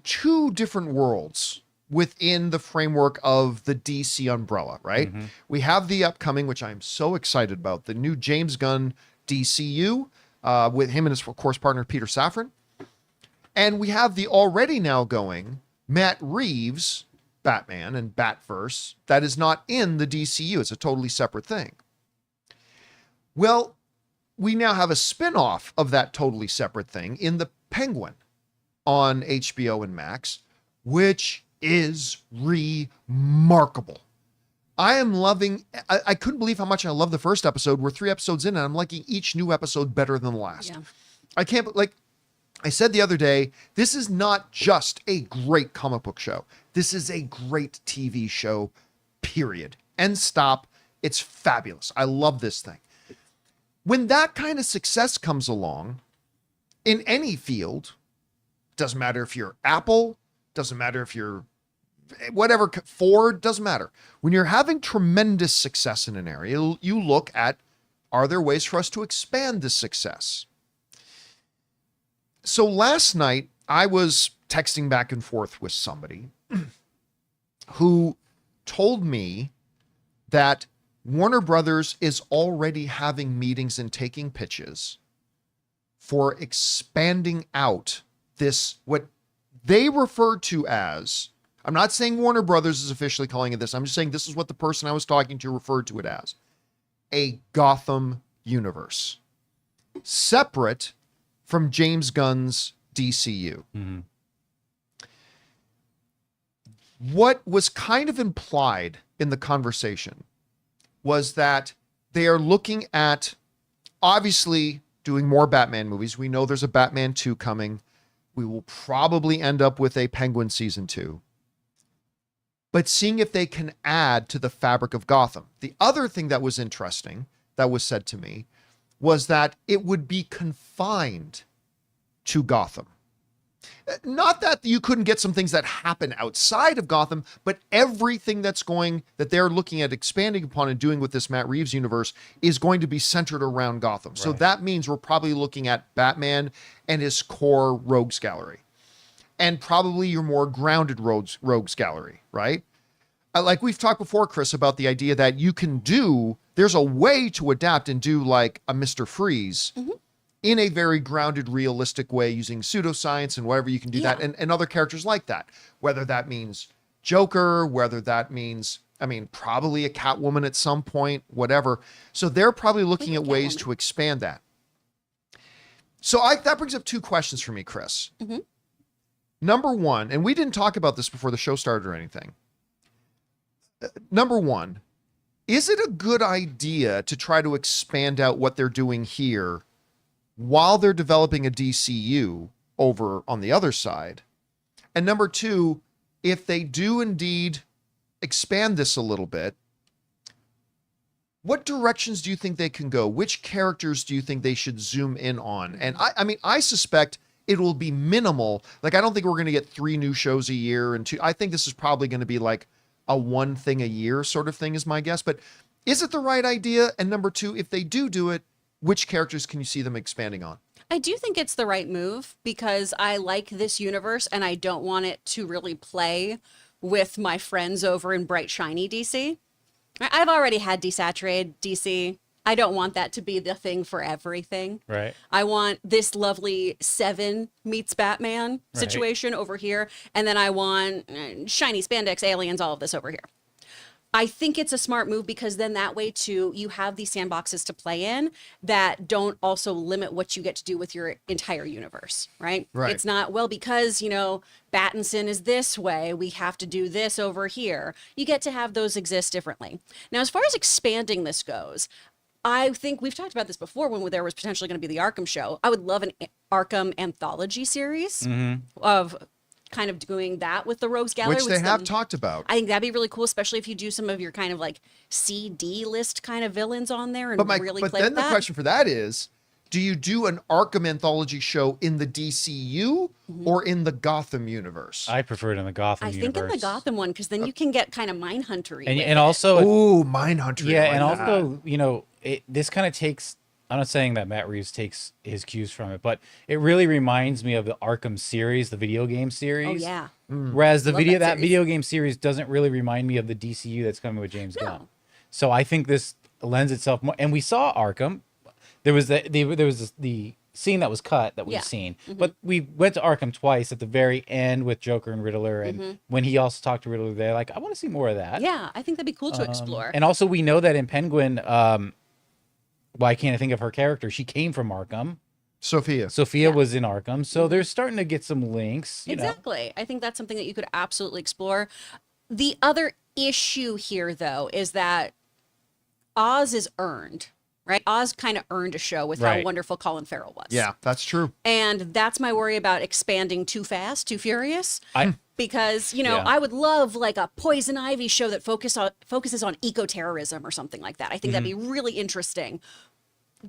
two different worlds within the framework of the DC umbrella, right? We have the upcoming, which I'm so excited about, the new James Gunn DCU, with him and his, of course, partner, Peter Safran. And we have the already now going Matt Reeves Batman and Batverse that is not in the DCU. It's a totally separate thing. Well, we now have a spin-off of that totally separate thing in the Penguin on HBO and Max, which is remarkable. I am loving, I couldn't believe how much I love the first episode. We're 3 episodes in and I'm liking each new episode better than the last. Yeah. I can't, like I said the other day, this is not just a great comic book show. This is a great TV show, period. End stop. It's fabulous. I love this thing. When that kind of success comes along in any field, doesn't matter if you're Apple, doesn't matter if you're whatever, Ford, doesn't matter. When you're having tremendous success in an area, you look at, are there ways for us to expand this success? So last night, I was texting back and forth with somebody who told me that Warner Brothers is already having meetings and taking pitches for expanding out this, what they refer to as, I'm not saying Warner Brothers is officially calling it this. I'm just saying this is what the person I was talking to referred to it as, a Gotham universe, separate from James Gunn's DCU. Mm-hmm. What was kind of implied in the conversation was that they are looking at, obviously, doing more Batman movies. We know there's a Batman 2 coming. We will probably end up with a Penguin season 2. But seeing if they can add to the fabric of Gotham. The other thing that was interesting that was said to me was that it would be confined to Gotham. Not that you couldn't get some things that happen outside of Gotham, but everything that they're looking at expanding upon and doing with this Matt Reeves universe is going to be centered around Gotham. Right. So that means we're probably looking at Batman and his core rogues gallery, and probably your more grounded rogues gallery, right? Like we've talked before, Chris, about the idea that there's a way to adapt and do like a Mr. Freeze, mm-hmm, in a very grounded, realistic way using pseudoscience and whatever you can do that. And other characters like that, whether that means Joker, whether that means, probably a Catwoman at some point, whatever. So they're probably looking at ways to expand that. So that brings up 2 questions for me, Chris. Mm-hmm. Number one, and we didn't talk about this before the show started or anything. Number one, is it a good idea to try to expand out what they're doing here while they're developing a DCU over on the other side? And number 2, if they do indeed expand this a little bit, what directions do you think they can go? Which characters do you think they should zoom in on? And I suspect it will be minimal. Like, I don't think we're going to get 3 new shows a year and 2. I think this is probably going to be like a 1 thing a year sort of thing is my guess. But is it the right idea? And number 2, if they do it, which characters can you see them expanding on? I do think it's the right move because I like this universe and I don't want it to really play with my friends over in bright, shiny DC. I've already had desaturated DC. I don't want that to be the thing for everything. Right. I want this lovely Seven meets Batman situation over here. And then I want shiny spandex aliens, all of this over here. I think it's a smart move because then that way too, you have these sandboxes to play in that don't also limit what you get to do with your entire universe, right? Right. It's not, well, because, Battinson is this way, we have to do this over here. You get to have those exist differently. Now, as far as expanding this goes, I think we've talked about this before when there was potentially going to be the Arkham show. I would love an Arkham anthology series of kind of doing that with the Rogues Gallery. Which they have talked about. I think that'd be really cool, especially if you do some of your kind of like CD list kind of villains on there and really play with that. But then the question for that is, do you do an Arkham anthology show in the DCU or in the Gotham universe? I prefer it in the Gotham universe. I think in the Gotham one, because then you can get kind of Mindhunter-y. And also... Ooh, Mindhunter-y. Yeah, and also, this kind of takes... I'm not saying that Matt Reeves takes his cues from it, but it really reminds me of the Arkham series, the video game series. Oh, yeah. Whereas that video game series doesn't really remind me of the DCU that's coming with James Gunn. So I think this lends itself more... And we saw Arkham. There was the scene that was cut that we've seen. But we went to Arkham twice at the very end with Joker and Riddler, and when he also talked to Riddler there, like, I want to see more of that. Yeah, I think that'd be cool to explore. And also we know that in Penguin, why can't I think of her character? She came from Arkham. Sophia was in Arkham, so they're starting to get some links. Exactly. I think that's something that you could absolutely explore. The other issue here, though, is that Oz is earned, right? Oz kind of earned a show with how wonderful Colin Farrell was. Yeah, that's true. And that's my worry about expanding too fast, too furious. Because, I would love like a Poison Ivy show that focuses on eco-terrorism or something like that. I think that'd be really interesting.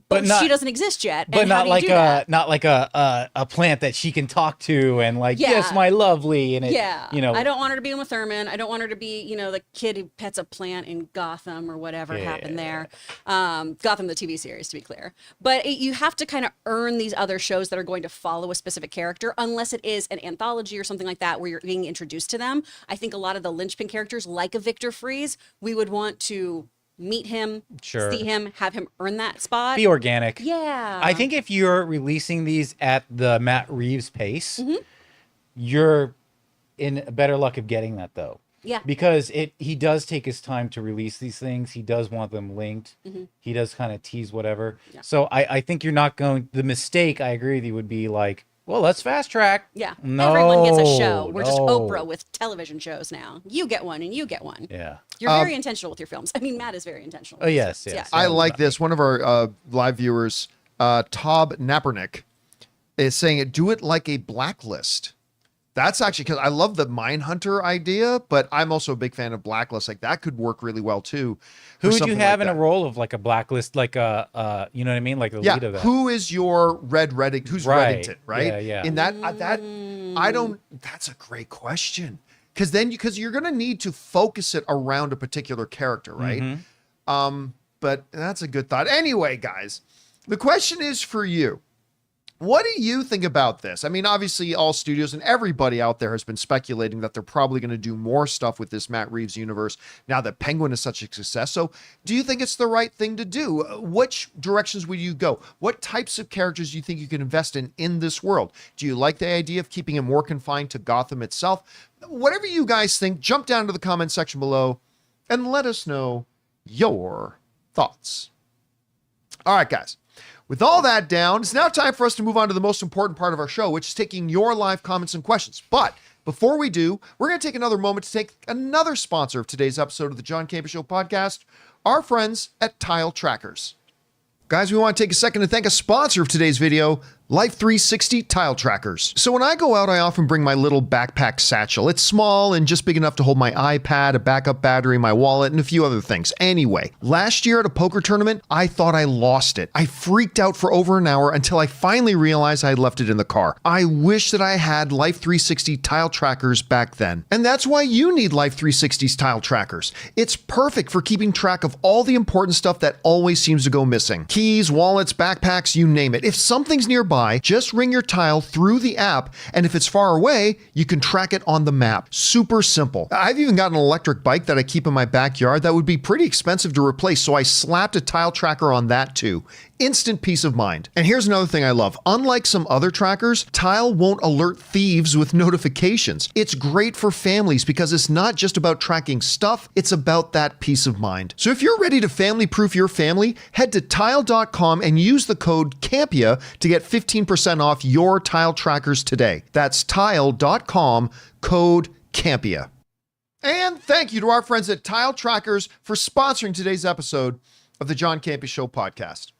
But she doesn't exist yet. But not like a plant that she can talk to and like, yes, my lovely. And I don't want her to be Uma Thurman. I don't want her to be, the kid who pets a plant in Gotham or whatever happened there. Gotham, the TV series, to be clear. But you have to kind of earn these other shows that are going to follow a specific character, unless it is an anthology or something like that where you're being introduced to them. I think a lot of the linchpin characters, like a Victor Fries, we would want to meet him, see him, have him earn that spot. Be organic. Yeah. I think if you're releasing these at the Matt Reeves pace, you're in better luck of getting that, though. Yeah. Because he does take his time to release these things. He does want them linked. He does kind of tease whatever. Yeah. So I think you're not going... The mistake, I agree with you, would be like, well, let's fast track. Yeah. Everyone gets a show. We're just Oprah with television shows now. You get one and you get one. Yeah. You're very intentional with your films. I mean, Matt is very intentional. Oh, yes. Yeah. I like this. One of our live viewers, Tob Napernick, is saying, do it like a Blacklist. That's actually, because I love the Mindhunter idea, but I'm also a big fan of Blacklist. Like, that could work really well, too. Who would you have in a role of, like, a Blacklist, like a, you know what I mean? Like the lead of that. Who is your Red Redding? Who's Reddington, right? Yeah. In that's a great question. Because you're going to need to focus it around a particular character, right? But that's a good thought. Anyway, guys, the question is for you. What do you think about this? I mean, obviously, all studios and everybody out there has been speculating that they're probably going to do more stuff with this Matt Reeves universe now that Penguin is such a success. So do you think it's the right thing to do? Which directions would you go? What types of characters do you think you can invest in this world? Do you like the idea of keeping it more confined to Gotham itself? Whatever you guys think, jump down to the comment section below and let us know your thoughts. All right, guys. With all that down, it's now time for us to move on to the most important part of our show, which is taking your live comments and questions. But before we do, we're going to take another moment to take another sponsor of today's episode of the John Campea Show podcast, our friends at Tile Trackers. Guys, we want to take a second to thank a sponsor of today's video, Life 360 Tile Trackers. So when I go out, I often bring my little backpack satchel. It's small and just big enough to hold my iPad, a backup battery, my wallet, and a few other things. Anyway, last year at a poker tournament, I thought I lost it. I freaked out for over an hour until I finally realized I had left it in the car. I wish that I had Life 360 Tile Trackers back then. And that's why you need Life 360's Tile Trackers. It's perfect for keeping track of all the important stuff that always seems to go missing. Keys, wallets, backpacks, you name it. If something's nearby, just ring your tile through the app, and if it's far away, you can track it on the map. Super simple. I've even got an electric bike that I keep in my backyard that would be pretty expensive to replace, so I slapped a tile tracker on that too. Instant peace of mind. And here's another thing I love. Unlike some other trackers, Tile won't alert thieves with notifications. It's great for families because it's not just about tracking stuff, it's about that peace of mind. So if you're ready to family-proof your family, head to tile.com and use the code CAMPEA to get 15% off your Tile trackers today. That's tile.com, code CAMPEA. And thank you to our friends at Tile Trackers for sponsoring today's episode of the John Campea Show podcast.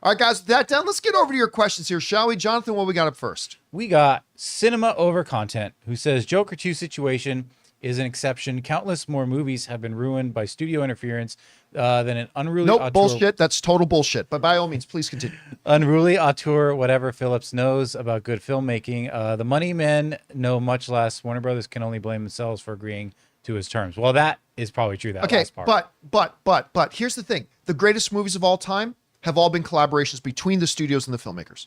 All right, guys, with that done, let's get over to your questions here, shall we? Jonathan, what we got up first? We got Cinema Over Content, who says Joker 2 situation is an exception. Countless more movies have been ruined by studio interference than an unruly auteur. Bullshit. That's total bullshit. But by all means, please continue. Unruly auteur, whatever Phillips knows about good filmmaking. The money men know much less. Warner Brothers can only blame themselves for agreeing to his terms. Well, that is probably true, that last part. But here's the thing. The greatest movies of all time have all been collaborations between the studios and the filmmakers.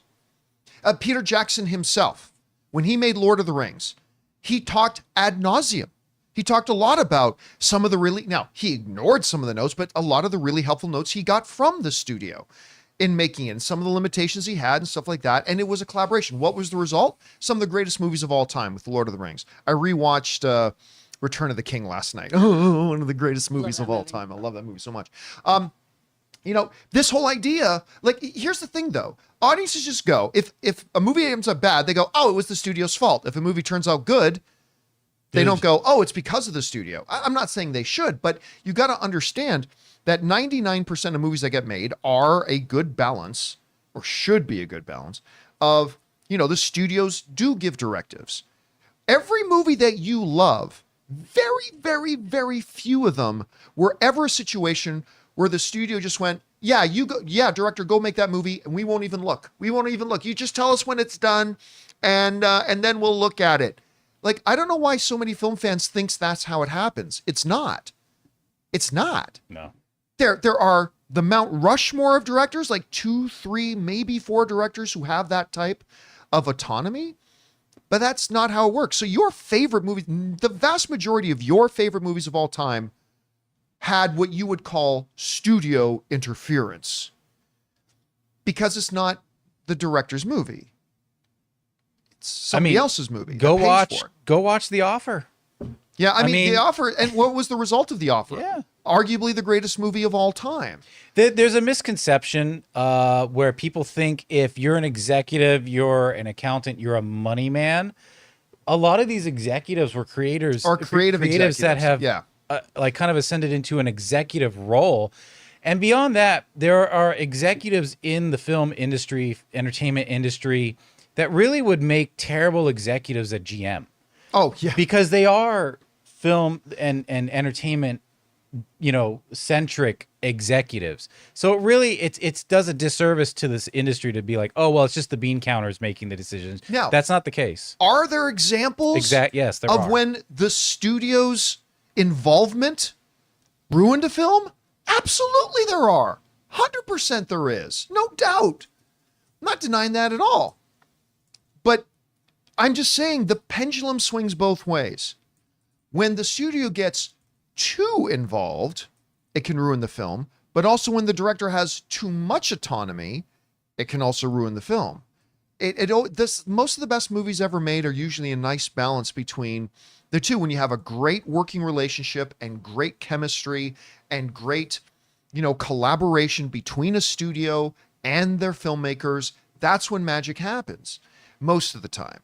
Peter Jackson himself, when he made Lord of the Rings, he talked ad nauseum. He talked a lot about some of the now he ignored some of the notes, but a lot of the really helpful notes he got from the studio. in making it, and some of the limitations he had and stuff like that. And it was a collaboration. What was the result? Some of the greatest movies of all time with The Lord of the Rings. I rewatched Return of the King last night. Oh, one of the greatest movies of all time. I love that movie so much. You know, this whole idea, like, here's the thing though. Audiences just go, if a movie ends up bad, they go, oh, it was the studio's fault. If a movie turns out good, they don't go, oh, it's because of the studio. I'm not saying they should, but you got to understand that 99% of movies that get made are a good balance, or should be a good balance, of, you know, the studios do give directives. Every movie that you love, very, very, very few of them were ever a situation where the studio just went, yeah, you go, yeah, director, go make that movie, and we won't even look. We won't even look. You just tell us when it's done, and then we'll look at it. Like, I don't know why so many film fans thinks that's how it happens. It's not. It's not. No. There are the Mount Rushmore of directors, like 2, 3, maybe 4 directors who have that type of autonomy, but that's not how it works. So your favorite movies, the vast majority of your favorite movies of all time had what you would call studio interference because it's not the director's movie. It's somebody else's movie. Go watch The Offer. Yeah, I mean, The Offer, and what was the result of The Offer? Yeah. Arguably the greatest movie of all time. There's a misconception where people think if you're an executive, you're an accountant, you're a money man. A lot of these executives were creators or creatives that have like kind of ascended into an executive role. And beyond that, there are executives in the film industry, entertainment industry, that really would make terrible executives at GM. Oh, yeah. Because they are film and entertainment, you know, centric executives. So it really, it does a disservice to this industry to be like, oh, well, it's just the bean counters making the decisions. No. That's not the case. Are there examples yes, there are. When the studio's involvement ruined a film? Absolutely there are. 100% there is. No doubt. I'm not denying that at all. But I'm just saying the pendulum swings both ways. When the studio gets too involved, it can ruin the film. But also when the director has too much autonomy, it can also ruin the film. Most of the best movies ever made are usually a nice balance between the two. When you have a great working relationship and great chemistry and great, you know, collaboration between a studio and their filmmakers, that's when magic happens most of the time.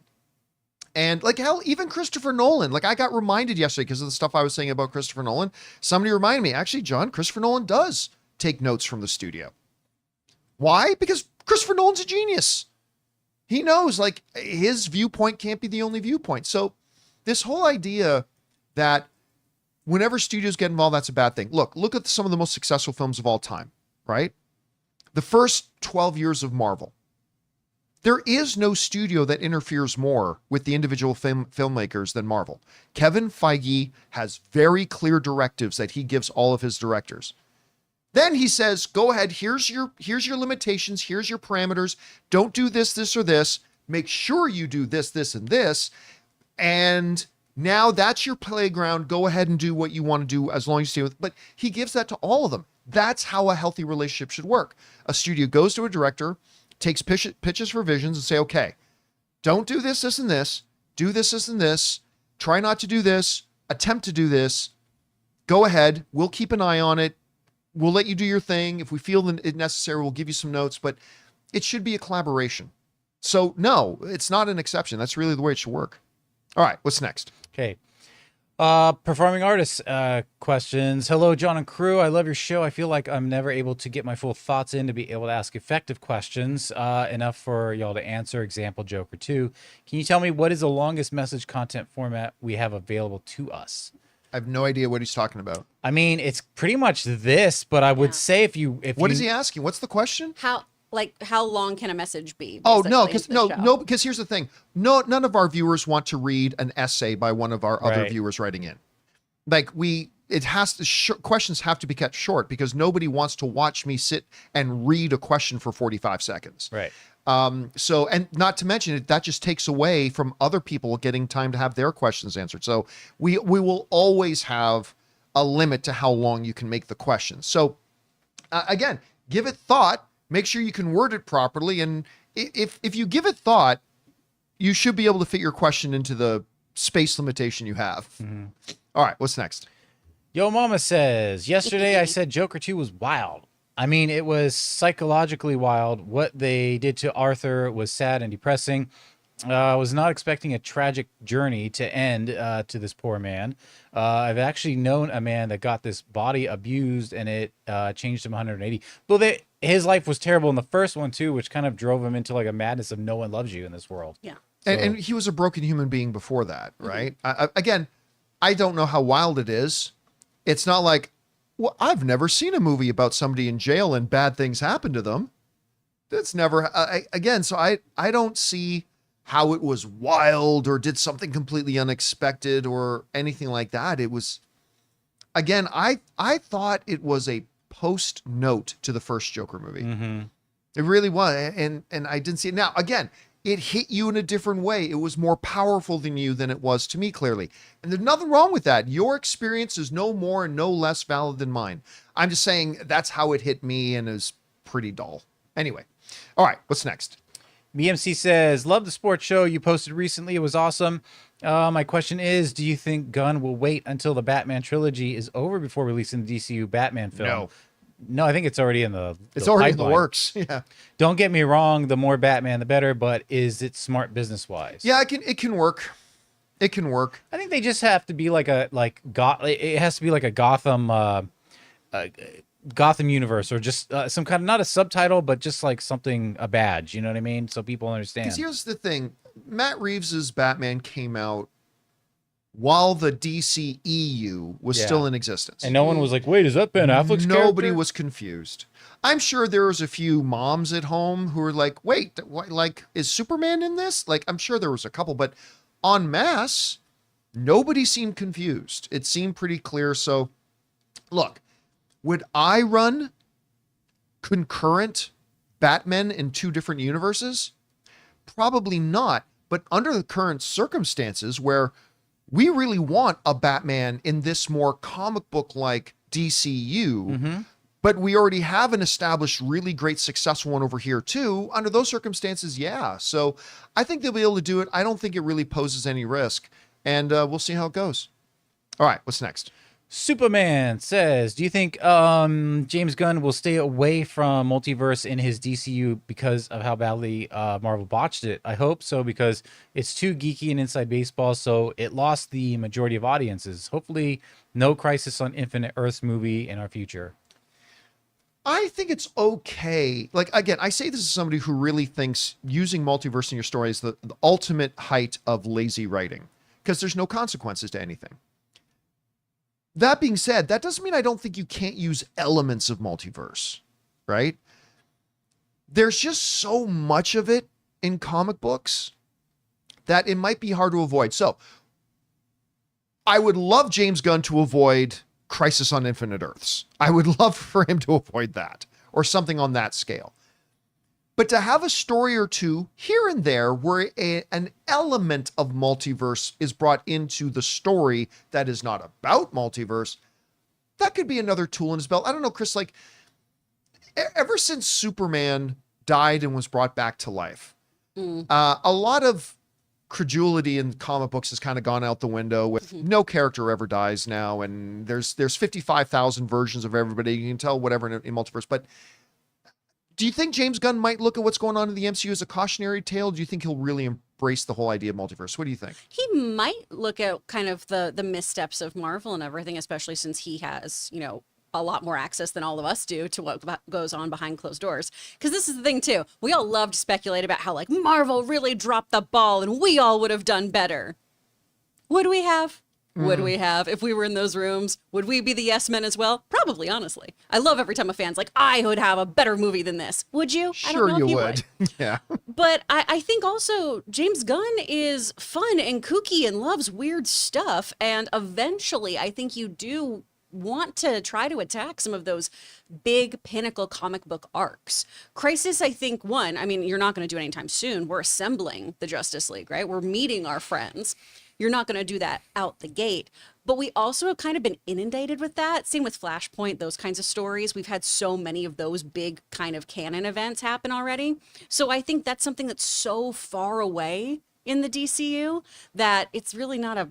And like, hell, even Christopher Nolan, like I got reminded yesterday because of the stuff I was saying about Christopher Nolan. Somebody reminded me, actually, John, Christopher Nolan does take notes from the studio. Why? Because Christopher Nolan's a genius. He knows like his viewpoint can't be the only viewpoint. So this whole idea that whenever studios get involved, that's a bad thing. Look at some of the most successful films of all time, right? The first 12 years of Marvel. There is no studio that interferes more with the individual filmmakers than Marvel. Kevin Feige has very clear directives that he gives all of his directors. Then he says, go ahead, here's your limitations, here's your parameters. Don't do this, this, or this. Make sure you do this, this, and this. And now that's your playground. Go ahead and do what you want to do as long as you stay with. But he gives that to all of them. That's how a healthy relationship should work. A studio goes to a director, takes pitches for visions and say, okay, don't do this, this, and this. Do this, this, and this. Try not to do this. Attempt to do this. Go ahead. We'll keep an eye on it. We'll let you do your thing. If we feel it necessary, we'll give you some notes, but it should be a collaboration. So no, it's not an exception. That's really the way it should work. All right, what's next? Okay. Performing artists questions. Hello, John and crew. I love your show. I feel like I'm never able to get my full thoughts in to be able to ask effective questions enough for y'all to answer. Example, joke, or two. Can you tell me what is the longest message content format we have available to us? I have no idea what he's talking about. I mean, it's pretty much this, but I would say if what is he asking? What's the question? How long can a message be? Oh, no, because here's the thing. No, none of our viewers want to read an essay by one of our other viewers writing in. Like questions have to be kept short because nobody wants to watch me sit and read a question for 45 seconds. Right. So, and not to mention it, that just takes away from other people getting time to have their questions answered. So we will always have a limit to how long you can make the questions. So again, give it thought. Make sure you can word it properly. And if you give it thought, you should be able to fit your question into the space limitation you have. All right, what's next? Yo Mama says, yesterday I said Joker 2 was wild. I mean, it was psychologically wild. What they did to Arthur was sad and depressing. I was not expecting a tragic journey to end to this poor man. I've actually known a man that got this body abused and it changed him 180. Well, his life was terrible in the first one too, which kind of drove him into like a madness of no one loves you in this world. Yeah. So, And he was a broken human being before that, right? Again, I don't know how wild it is. It's not like, well, I've never seen a movie about somebody in jail and bad things happen to them. That's never, again, so I don't see how it was wild or did something completely unexpected or anything like that. It was, again, I thought it was a post note to the first Joker movie. It really was. And I didn't see it. Now, again, it hit you in a different way. It was more powerful than you than it was to me, clearly. And there's nothing wrong with that. Your experience is no more and no less valid than mine. I'm just saying that's how it hit me and is pretty dull. Anyway. All right. What's next? BMC says, love the sports show you posted recently. It was awesome. My question is, do you think Gunn will wait until the Batman trilogy is over before releasing the DCU Batman film? No, I think it's already in the It's already pipeline. in the works. Yeah. Don't get me wrong, the more Batman, the better, but is it smart business-wise? Yeah, it can work. It can work. I think they just have to be it has to be like a Gotham Gotham universe, or just some kind of, not a subtitle, but just like something, a badge, you know what I mean? So people understand. Because here's the thing. Matt Reeves's Batman came out while the DCEU was still in existence. And no one was like, wait, is that Ben Affleck's Nobody character? was confused. I'm sure there was a few moms at home who were like, wait, like, is Superman in this? Like, I'm sure there was a couple, but en masse, nobody seemed confused. It seemed pretty clear. So, look, would I run concurrent Batman in two different universes? Probably not. But under the current circumstances where we really want a Batman in this more comic book like DCU, but we already have an established, really great, successful one over here too. Under those circumstances, yeah. So I think they'll be able to do it. I don't think it really poses any risk, and we'll see how it goes. All right, what's next? Superman says, do you think James Gunn will stay away from multiverse in his DCU because of how badly Marvel botched it? I hope so, because it's too geeky and inside baseball, so it lost the majority of audiences. Hopefully no Crisis on Infinite Earths movie in our future. I think it's okay. Like, again, I say this as somebody who really thinks using multiverse in your story is the ultimate height of lazy writing, because there's no consequences to anything. That being said, that doesn't mean I don't think you can't use elements of multiverse, right? There's just so much of it in comic books that it might be hard to avoid. So I would love James Gunn to avoid Crisis on Infinite Earths. I would love for him to avoid that, or something on that scale. But to have a story or two here and there where an element of multiverse is brought into the story that is not about multiverse, that could be another tool in his belt. I don't know, Chris, like, ever since Superman died and was brought back to life, a lot of credulity in comic books has kind of gone out the window with no character ever dies now, and there's 55,000 versions of everybody. You can tell whatever in multiverse, but do you think James Gunn might look at what's going on in the MCU as a cautionary tale? Do you think he'll really embrace the whole idea of multiverse? What do you think? He might look at kind of the missteps of Marvel and everything, especially since he has, you know, a lot more access than all of us do to what goes on behind closed doors. Because this is the thing too. We all love to speculate about how like Marvel really dropped the ball and we all would have done better. Would we have? Would we have? If we were in those rooms, would we be the yes men as well? Probably, honestly. I love every time a fan's like, I would have a better movie than this. Would you? I don't Sure know you if would. Yeah. But I think also James Gunn is fun and kooky and loves weird stuff. And eventually, I think you do want to try to attack some of those big pinnacle comic book arcs. Crisis, I think, I mean, you're not going to do it anytime soon. We're assembling the Justice League, right? We're meeting our friends. You're not going to do that out the gate. But we also have kind of been inundated with that. Same with Flashpoint, those kinds of stories. We've had so many of those big kind of canon events happen already. So I think that's something that's so far away in the DCU that it's really not a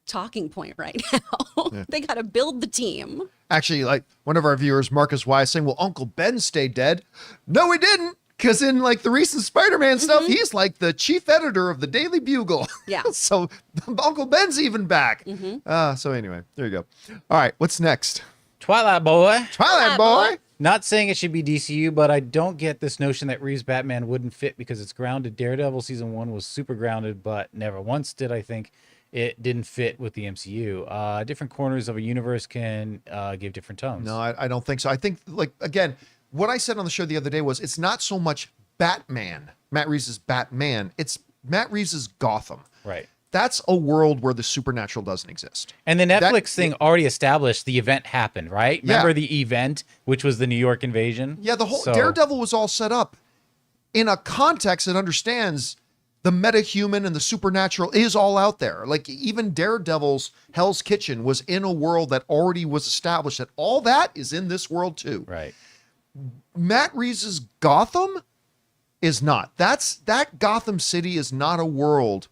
talking point right now. Yeah. They got to build the team. Actually, like one of our viewers, Marcus Wise, saying, well, Uncle Ben stayed dead. No, he didn't. Because in like the recent Spider-Man stuff, he's like the chief editor of the Daily Bugle. Yeah. So Uncle Ben's even back. So anyway, there you go. All right, what's next? Twilight Boy. Twilight Boy. Not saying it should be DCU, but I don't get this notion that Reeve's Batman wouldn't fit because it's grounded. Daredevil season 1 was super grounded, but never once did I think it didn't fit with the MCU. Different corners of a universe can give different tones. No, I don't think so. I think, like, again, what I said on the show the other day was it's not so much Batman, Matt Reeves' Batman, it's Matt Reeves' Gotham. Right. That's a world where the supernatural doesn't exist. And the Netflix thing already established the event happened, right? Yeah. Remember the event, which was the New York invasion? Yeah, the whole Daredevil was all set up in a context that understands the metahuman and the supernatural is all out there. Like even Daredevil's Hell's Kitchen was in a world that already was established, that all that is in this world too. Right. Matt Reeves' Gotham is not. That Gotham City is not a world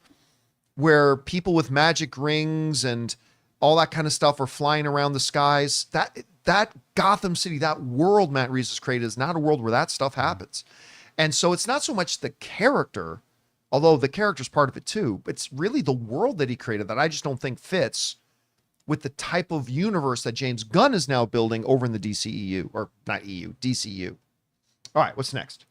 where people with magic rings and all that kind of stuff are flying around the skies. That Gotham City, that world Matt Reeves has created is not a world where that stuff happens. And so it's not so much the character, although the character's part of it too, but it's really the world that he created that I just don't think fits with the type of universe that James Gunn is now building over in the DCEU, or not EU, DCU. All right, what's next?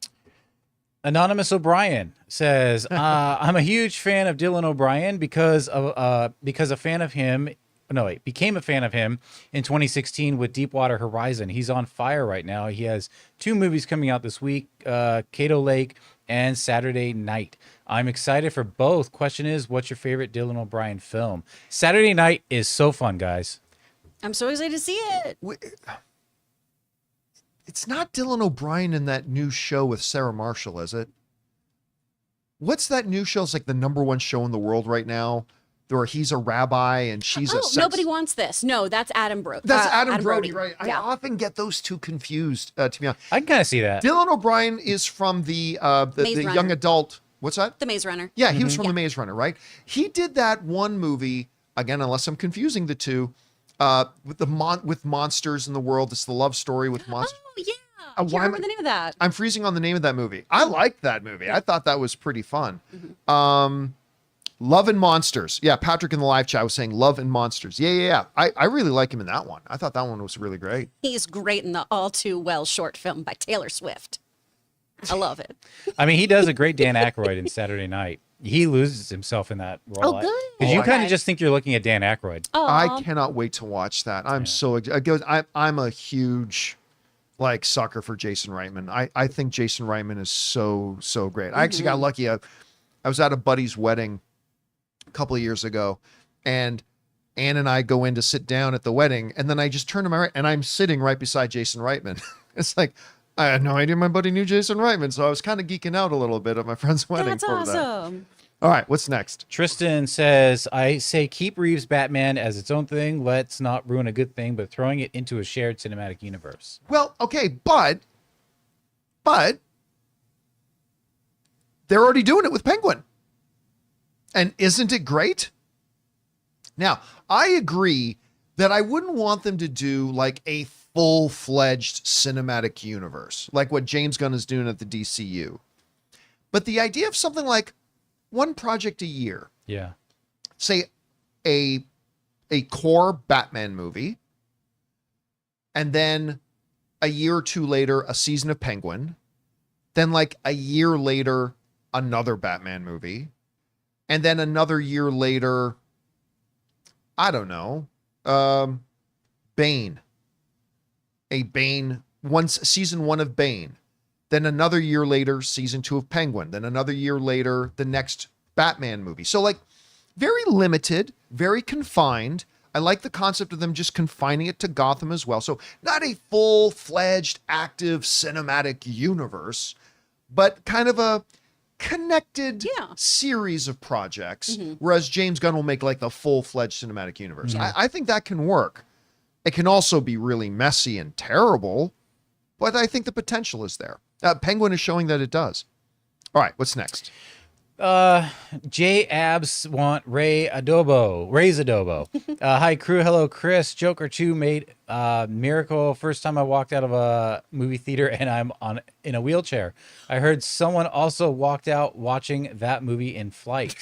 Anonymous O'Brien says, I'm a huge fan of Dylan O'Brien because a fan of him. No, wait, became a fan of him in 2016 with Deepwater Horizon. He's on fire right now. He has 2 movies coming out this week, Cato Lake and Saturday Night. I'm excited for both. Question is, what's your favorite Dylan O'Brien film? Saturday Night is so fun, guys. I'm so excited to see it. It's not Dylan O'Brien in that new show with Sarah Marshall, is it? What's that new show? It's like the #1 show in the world right now, where he's a rabbi and she's a sex... Nobody wants this. No, that's Adam Brody. That's Adam Brody, right? Yeah. I often get those two confused, to be honest. I can kind of see that. Dylan O'Brien is from the young adult... What's that? The Maze Runner. Yeah, he was from the Maze Runner, right? He did that one movie, again, unless I'm confusing the two, with monsters in the world. It's the love story with monsters. Oh, yeah. I can't remember the name of that. I'm freezing on the name of that movie. I liked that movie. I thought that was pretty fun. Love and Monsters. Yeah, Patrick in the live chat was saying Love and Monsters. Yeah. I really like him in that one. I thought that one was really great. He's great in the All Too Well short film by Taylor Swift. I love it. I mean, he does a great Dan Aykroyd in Saturday Night. He loses himself in that role. Oh, good. Because you kind of just think you're looking at Dan Aykroyd. I cannot wait to watch that. I'm a huge sucker for Jason Reitman. I think Jason Reitman is so great. I actually got lucky. I was at a buddy's wedding a couple of years ago, and Ann and I go in to sit down at the wedding, and then I just turn to my right, and I'm sitting right beside Jason Reitman. It's like, I had no idea my buddy knew Jason Reitman, so I was kind of geeking out a little bit at my friend's wedding. That's awesome. All right, what's next? Tristan says, I say keep Reeves' Batman as its own thing. Let's not ruin a good thing, but throwing it into a shared cinematic universe. Well, okay, but they're already doing it with Penguin. And isn't it great? Now, I agree that I wouldn't want them to do like a full-fledged cinematic universe, like what James Gunn is doing at the DCU. But the idea of something like one project a year. Yeah. Say a core Batman movie, and then a year or two later, a season of Penguin, then like a year later, another Batman movie, and then another year later, I don't know, Bane. Season 1 of Bane. Then another year later, season 2 of Penguin. Then another year later, the next Batman movie. So like very limited, very confined. I like the concept of them just confining it to Gotham as well. So not a full-fledged, active cinematic universe, but kind of connected series of projects, whereas James Gunn will make like the full-fledged cinematic universe. I think that can work. It can also be really messy and terrible, but I think the potential is there. Penguin is showing that it does. All right, what's next? J Abs want Ray's adobo. Hi crew, hello Chris. Joker 2 made miracle. First time I walked out of a movie theater and I'm in a wheelchair. I heard someone also walked out watching that movie in flight.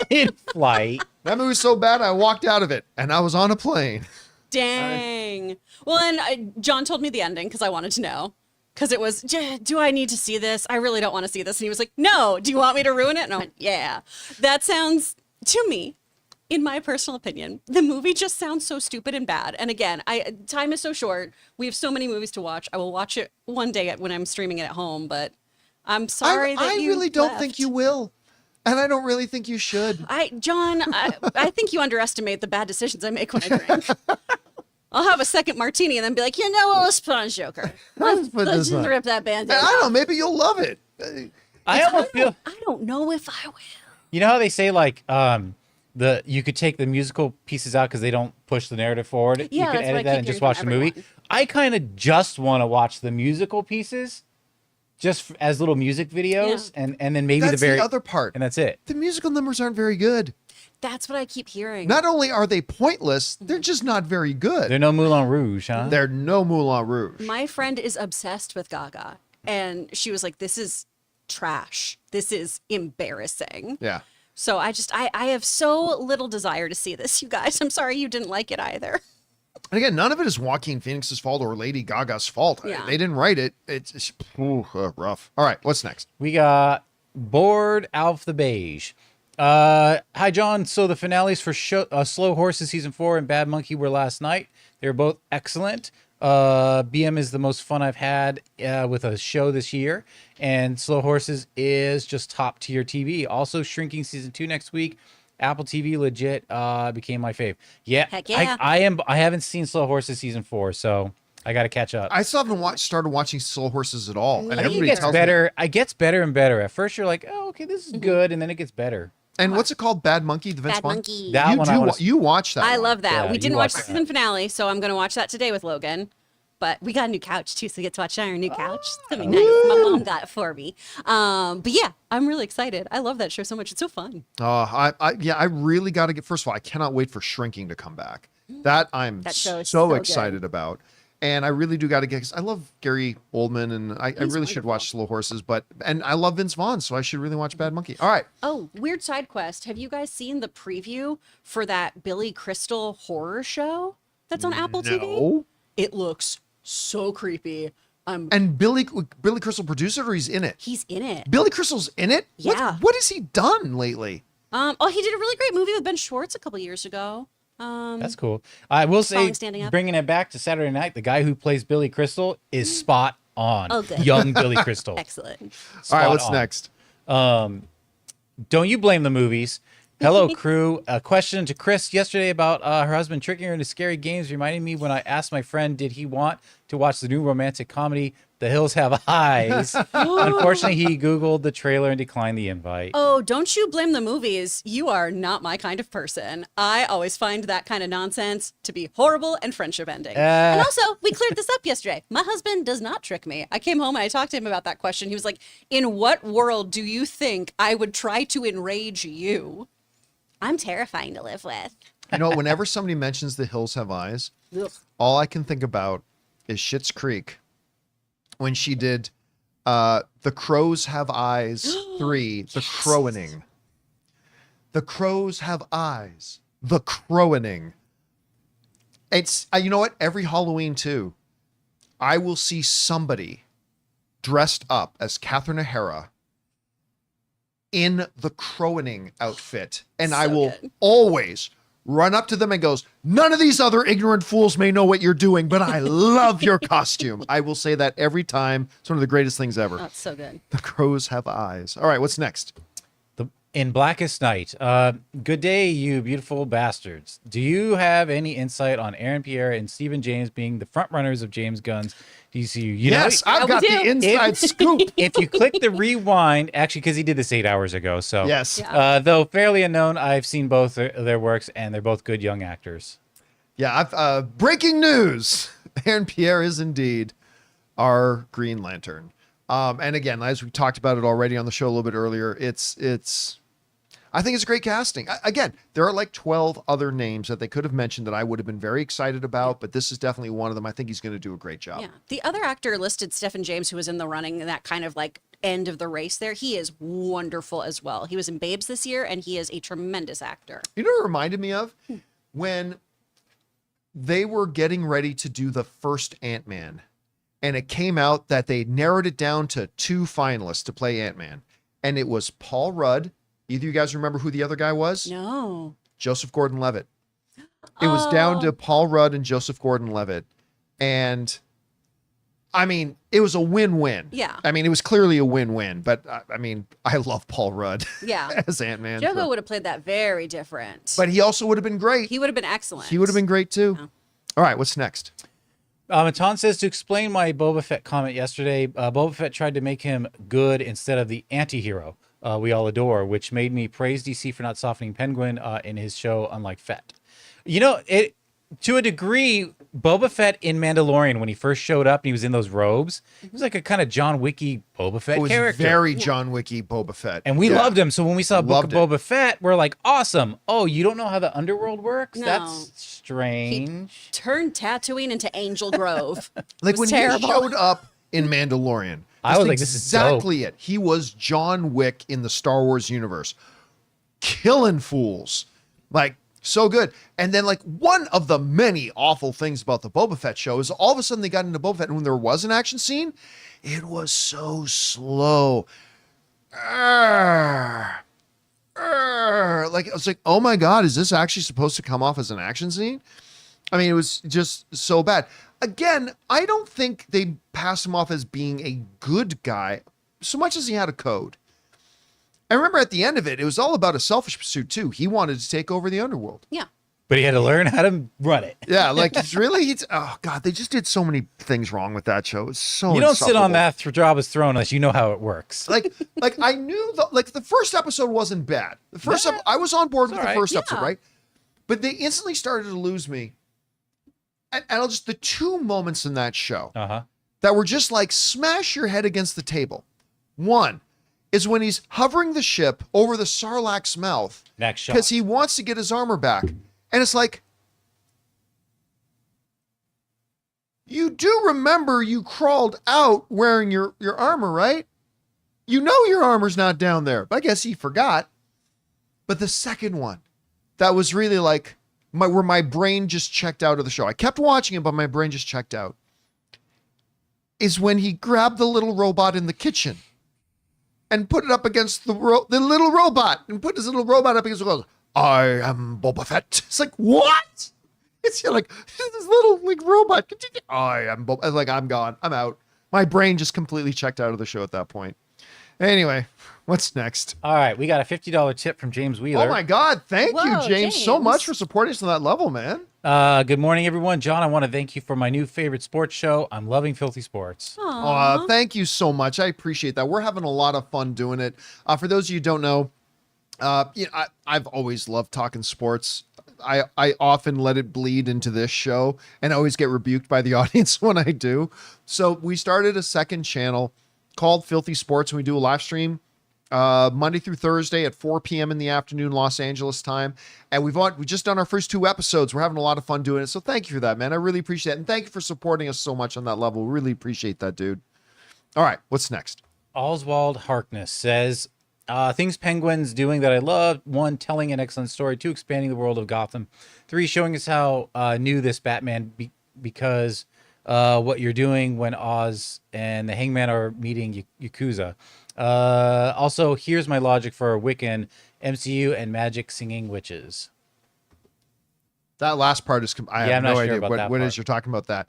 In flight. That movie's so bad I walked out of it and I was on a plane. Dang. Well, and John told me the ending because I wanted to know. Because it was, do I need to see this? I really don't want to see this. And he was like, no, do you want me to ruin it? And I went, yeah. That sounds, to me, in my personal opinion, the movie just sounds so stupid and bad. And again, time is so short. We have so many movies to watch. I will watch it one day when I'm streaming it at home, but I'm sorry that you I really don't left. think you will. And I don't really think you should. John, I think you underestimate the bad decisions I make when I drink. I'll have a second martini and then be like, you know what, let's put on Joker. Let's just rip that Band-Aid I don't know, maybe you'll love it. I don't know if I will. You know how they say like you could take the musical pieces out because they don't push the narrative forward. Yeah, you could that's edit what I that keep and just hearing watch from the movie. everyone. I kind of just want to watch the musical pieces, just as little music videos, and then maybe That's the other part. and that's it. The musical numbers aren't very good. That's what I keep hearing. Not only are they pointless, they're just not very good. They're no Moulin Rouge, huh? They're no Moulin Rouge. My friend is obsessed with Gaga, and she was like, this is trash. This is embarrassing. Yeah. So I have so little desire to see this, you guys. I'm sorry you didn't like it either. And again, none of it is Joaquin Phoenix's fault or Lady Gaga's fault. Yeah. They didn't write it. It's rough. All right, what's next? We got Bored Alf the Beige. Hi John. So the finales for Slow Horses season 4 and Bad Monkey were last night. They were both excellent. BM is the most fun I've had with a show this year, and Slow Horses is just top tier TV. Also, Shrinking season 2 next week. Apple TV legit became my fave. Yeah, Heck yeah. I haven't seen Slow Horses season 4, so I got to catch up. I still haven't started watching Slow Horses at all. And I think it gets better. It gets better and better. At first, you're like, oh, okay, this is good, and then it gets better. And what's it called? Bad Monkey, the Vince Bad Vaughn? Monkey. That one You watch that I one. love that. Yeah, We you didn't watch the watch that. season finale, so I'm going to watch that today with Logan. But we got a new couch too, so we get to watch our new couch. It's gonna be nice. My mom got it for me. But yeah, I'm really excited. I love that show so much. It's so fun. I really got to get. First of all, I cannot wait for Shrinking to come back. That I'm That show is so so excited about. And I really do got to get. Cause I love Gary Oldman, and I really should wonderful. watch Slow Horses. And I love Vince Vaughn, so I should really watch Bad Monkey. All right. Oh, weird side quest. Have you guys seen the preview for that Billy Crystal horror show that's on Apple TV? No. It looks so creepy. And Billy Crystal produced it, or he's in it? He's in it. Billy Crystal's in it? Yeah. What has he done lately? He did a really great movie with Ben Schwartz a couple years ago. That's cool. I will say, Standing Up. bringing it back to Saturday Night, the guy who plays Billy Crystal is spot on. Oh, good. Young Billy Crystal. Excellent. All right, Spot what's on. next? Don't you blame the movies. Hello, crew. A question to Chris yesterday about her husband tricking her into scary games reminded me when I asked my friend, did he want to watch the new romantic comedy, The Hills Have Eyes? Unfortunately, he Googled the trailer and declined the invite. Oh, don't you blame the movies. You are not my kind of person. I always find that kind of nonsense to be horrible and friendship ending. And also, we cleared this up yesterday. My husband does not trick me. I came home and I talked to him about that question. He was like, in what world do you think I would try to enrage you? I'm terrifying to live with. You know, whenever somebody mentions The Hills Have Eyes, all I can think about is Schitt's Creek when she did The Crows Have Eyes 3, The Crowaning. The Crows Have Eyes, The Crowaning. It's, you know what? Every Halloween, too, I will see somebody dressed up as Catherine O'Hara in the Crowaning outfit. And So I will good. always run up to them and goes, none of these other ignorant fools may know what you're doing, but I love your costume. I will say that every time. It's one of the greatest things ever. Oh, it's so good. The Crows Have Eyes. All right, what's next? In Blackest Night, good day, you beautiful bastards. Do you have any insight on Aaron Pierre and Stephen James being the front runners of James Gunn's DCU? Yes, I've got the inside scoop. If you click the rewind, actually, because he did this 8 hours ago, so yes. Though fairly unknown, I've seen both their works, and they're both good young actors. Yeah, breaking news. Aaron Pierre is indeed our Green Lantern. And again, as we talked about it already on the show a little bit earlier, I think it's great casting. Again, there are like 12 other names that they could have mentioned that I would have been very excited about, but this is definitely one of them. I think he's going to do a great job. Yeah. The other actor listed, Stephen James, who was in the running, that kind of like end of the race there. He is wonderful as well. He was in Babes this year, and he is a tremendous actor. You know what it reminded me of? When they were getting ready to do the first Ant-Man, and it came out that they narrowed it down to 2 finalists to play Ant-Man, and it was Paul Rudd. Either you guys remember who the other guy was? No. Joseph Gordon-Levitt. It was down to Paul Rudd and Joseph Gordon-Levitt. And I mean, it was a win-win. Yeah. I mean, it was clearly a win-win, but I mean, I love Paul Rudd as Ant-Man. Jogo would have played that very different. But he also would have been great. He would have been excellent. He would have been great too. Yeah. All right, what's next? Matan says, to explain my Boba Fett comment yesterday, Boba Fett tried to make him good instead of the anti-hero we all adore, which made me praise DC for not softening Penguin in his show, unlike Fett. You know, it to a degree, Boba Fett in Mandalorian, when he first showed up and he was in those robes, he was like a kind of John Wicky Boba Fett character. Very John Wicky Boba Fett. And we loved him. So when we saw Book of Boba Fett, we're like, awesome. Oh, you don't know how the underworld works? No. That's strange. He turned Tatooine into Angel Grove. Like when terrible. he showed up in Mandalorian, I was like, this is exactly it. He was John Wick in the Star Wars universe. Killing fools. Like, so good. And then, like, one of the many awful things about the Boba Fett show is all of a sudden they got into Boba Fett, and when there was an action scene, it was so slow. Like, I was like, oh my God, is this actually supposed to come off as an action scene? I mean, it was just so bad. Again, I don't think they passed him off as being a good guy so much as he had a code. I remember at the end of it, it was all about a selfish pursuit too. He wanted to take over the underworld. Yeah. But he had to learn how to run it. Yeah, like oh God, they just did so many things wrong with that show. It's so You don't sit on that Jabba's throne unless you know how it works. Like I knew the first episode wasn't bad. The first I was on board with the first episode, right? But they instantly started to lose me. And I'll just the 2 moments in that show that were just like smash your head against the table. One is when he's hovering the ship over the Sarlacc's mouth because he wants to get his armor back. And it's like, you do remember you crawled out wearing your armor, right? You know your armor's not down there. But I guess he forgot. But the second one, that was really like, where my brain just checked out of the show. I kept watching it, but my brain just checked out. Is when he grabbed the little robot in the kitchen and put it up against the little robot and put his little robot up against the wall. I am Boba Fett. It's like, what? It's like this little like robot. I am Boba. Like, I'm gone. I'm out. My brain just completely checked out of the show at that point. Anyway, what's next? All right, we got a $50 tip from James Wheeler. Oh my God. Thank you, James, so much for supporting us on that level, man. Good morning, everyone. John, I want to thank you for my new favorite sports show. I'm loving Filthy Sports. Thank you so much. I appreciate that. We're having a lot of fun doing it. For those of you who don't know, I've always loved talking sports. I often let it bleed into this show and I always get rebuked by the audience when I do. So we started a second channel called Filthy Sports, and we do a live stream Monday through Thursday at 4 p.m. in the afternoon, Los Angeles time. And we've just done our first 2 episodes. We're having a lot of fun doing it. So thank you for that, man. I really appreciate it. And thank you for supporting us so much on that level. Really appreciate that, dude. All right, what's next? Oswald Harkness says, things Penguin's doing that I love. 1, telling an excellent story. 2, expanding the world of Gotham. 3, showing us how new this Batman because what you're doing when Oz and the Hangman are meeting Yakuza. Also, here's my logic for Wiccan, MCU, and magic singing witches. That last part is, I have no idea what is you're talking about that.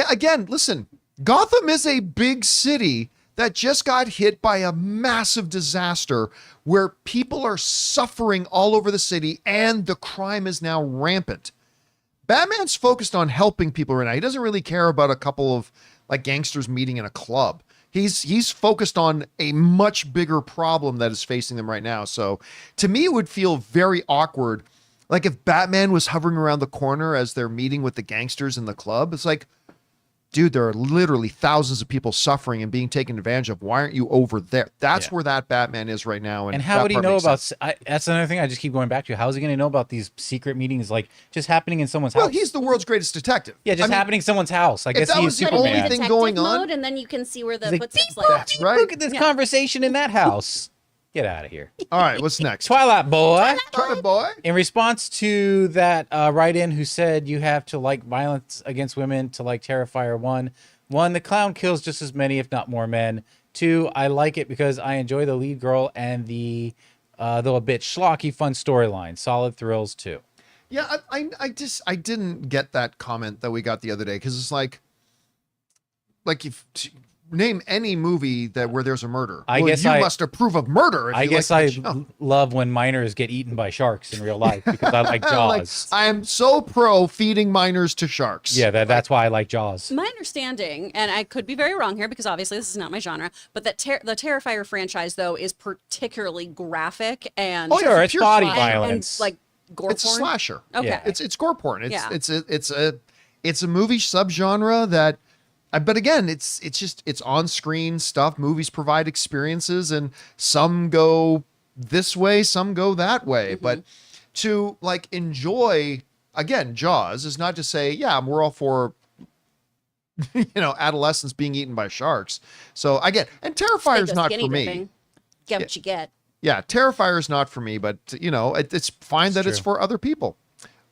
Again, listen, Gotham is a big city that just got hit by a massive disaster where people are suffering all over the city and the crime is now rampant. Batman's focused on helping people right now. He doesn't really care about a couple of like gangsters meeting in a club. He's focused on a much bigger problem that is facing them right now. So to me, it would feel very awkward. Like if Batman was hovering around the corner as they're meeting with the gangsters in the club, it's like, dude, there are literally thousands of people suffering and being taken advantage of. Why aren't you over there? That's where that Batman is right now. And how would he know about, that's another thing I just keep going back to. How is he going to know about these secret meetings, like just happening in someone's house? Well, he's the world's greatest detective. Yeah, just happening in someone's house. I guess he's Superman. The only thing going on. And then you can see where the Like, footsteps like. That's right. Look at this conversation in that house. Get out of here. All right, what's next? Twilight Boy. Twilight Boy. In response to that write-in who said you have to like violence against women to like Terrifier 1, the clown kills just as many, if not more men. 2, I like it because I enjoy the lead girl and the though a bit schlocky, fun storyline. Solid thrills too. Yeah, I didn't get that comment that we got the other day because it's like if name any movie where there's a murder. I guess you must approve of murder. I guess I love when minors get eaten by sharks in real life because I like Jaws. I am so pro feeding minors to sharks. Yeah, that's why I like Jaws. My understanding, and I could be very wrong here because obviously this is not my genre, but that the Terrifier franchise though is particularly graphic and sure, it's body and violence, like gore it's porn. a slasher. Okay, Yeah. It's gore porn. It's a movie subgenre that. But again, it's on-screen stuff. Movies provide experiences, and some go this way, some go that way. Mm-hmm. But to like enjoy, again, Jaws is not to say, yeah, we're all for adolescents being eaten by sharks. So again, and Terrifier is not for me. Get what you get. Yeah, Terrifier is not for me, but it's fine that it's for other people.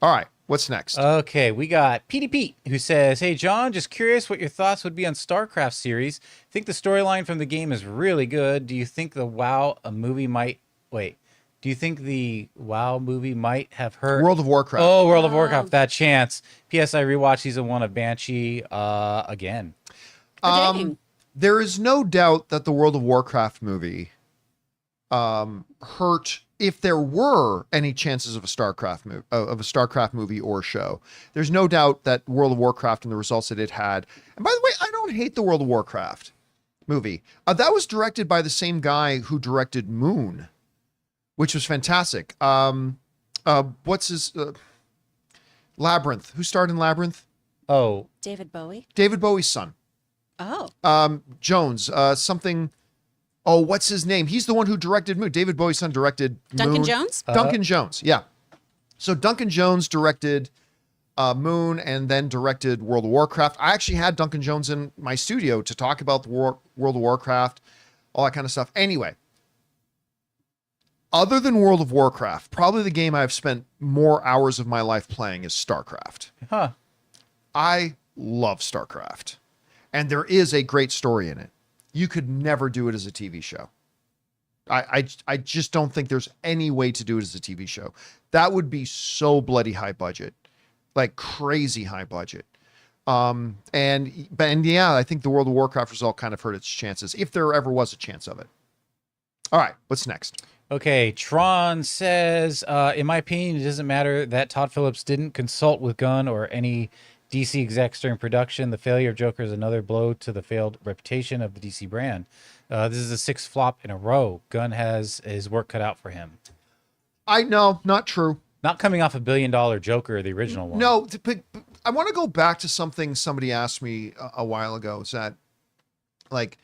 All right. What's next? Okay, we got Petey Pete, who says, "Hey, John, just curious what your thoughts would be on StarCraft series. Think the storyline from the game is really good. Do you think the WoW movie might have hurt World of Warcraft? Oh, World of Warcraft, that chance. P.S. I rewatched season 1 of Banshee again. There is no doubt that the World of Warcraft movie hurt. If there were any chances of a StarCraft movie or show, there's no doubt that World of Warcraft and the results that it had. And by the way, I don't hate the World of Warcraft movie. That was directed by the same guy who directed Moon, which was fantastic. What's his Labyrinth? Who starred in Labyrinth? Oh, David Bowie. David Bowie's son. Oh. Jones. Something. Oh, what's his name? He's the one who directed Moon. David Bowie's son directed Duncan Moon. Jones? Duncan Jones, yeah. So Duncan Jones directed Moon and then directed World of Warcraft. I actually had Duncan Jones in my studio to talk about the World of Warcraft, all that kind of stuff. Anyway, other than World of Warcraft, probably the game I've spent more hours of my life playing is StarCraft. Huh. I love StarCraft. And there is a great story in it. You could never do it as a TV show. I just don't think there's any way to do it as a TV show. That would be so bloody high budget, like crazy high budget. And yeah, I think the World of Warcraft result kind of hurt its chances, if there ever was a chance of it. All right, what's next? Okay, Tron says, in my opinion, it doesn't matter that Todd Phillips didn't consult with Gunn or any DC execs during production. The failure of Joker is another blow to the failed reputation of the DC brand. This is the 6th flop in a row. Gunn has his work cut out for him. I know, not true. Not coming off $1 billion Joker, the original one. No, but I want to go back to something somebody asked me a while ago. Is that, like,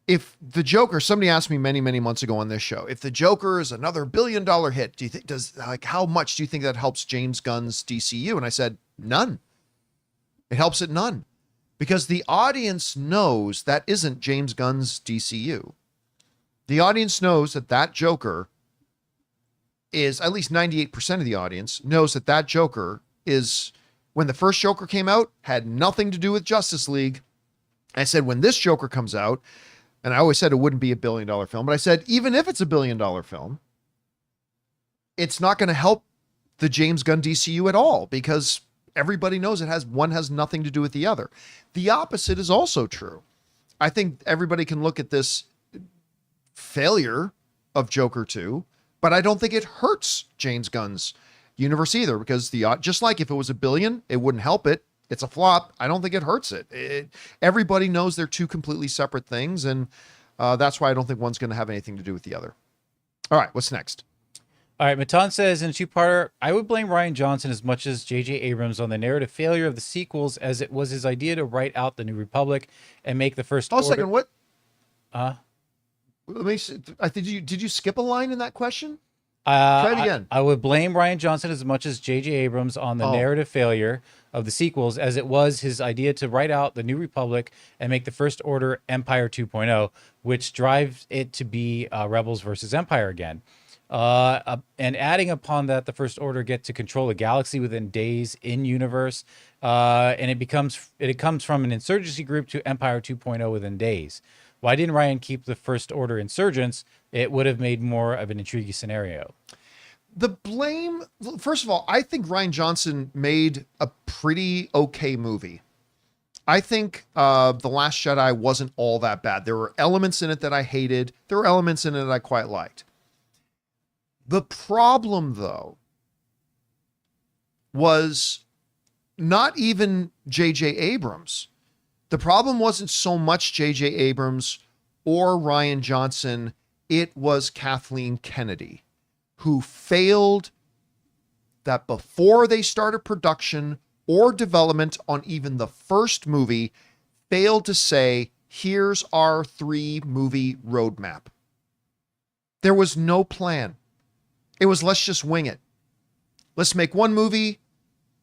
if the Joker, somebody asked me many, many months ago on this show, if the Joker is another $1 billion hit, do you think, how much do you think that helps James Gunn's DCU? And I said, none. It helps it none, because the audience knows that isn't James Gunn's DCU. The audience knows that Joker is, at least 98% of the audience knows that Joker is, when the first Joker came out, had nothing to do with Justice League. I said, when this Joker comes out, and I always said it wouldn't be $1 billion film, but I said, even if it's $1 billion film, it's not going to help the James Gunn DCU at all, because everybody knows one has nothing to do with the other. The opposite is also true. I think everybody can look at this failure of Joker 2, but I don't think it hurts James Gunn's universe either, because just like if it was $1 billion, it wouldn't help it. It's a flop. I don't think it hurts it. Everybody knows they're two completely separate things, and that's why I don't think one's going to have anything to do with the other. All right, what's next? All right, Matan says in a two-parter, I would blame Rian Johnson as much as J.J. Abrams on the narrative failure of the sequels, as it was his idea to write out the New Republic and make the first order. Hold a second, what? Let me see. Did you skip a line in that question? Try it again. I would blame Rian Johnson as much as J.J. Abrams on the narrative failure of the sequels, as it was his idea to write out the New Republic and make the First Order Empire 2.0, which drives it to be Rebels versus Empire again. And adding upon that, the First Order get to control a galaxy within days in universe, and it comes from an insurgency group to Empire 2.0 within days. Why didn't Rian keep the First Order insurgents? It would have made more of an intriguing scenario. The blame, first of all, I think Rian Johnson made a pretty okay movie. I think The Last Jedi wasn't all that bad. There were elements in it that I hated. There were elements in it that I quite liked. The problem, though, was not even J.J. Abrams. The problem wasn't so much J.J. Abrams or Rian Johnson. It was Kathleen Kennedy, who failed that before they started production or development on even the first movie, failed to say, here's our 3-movie roadmap. There was no plan. It was, let's just wing it. Let's make one movie,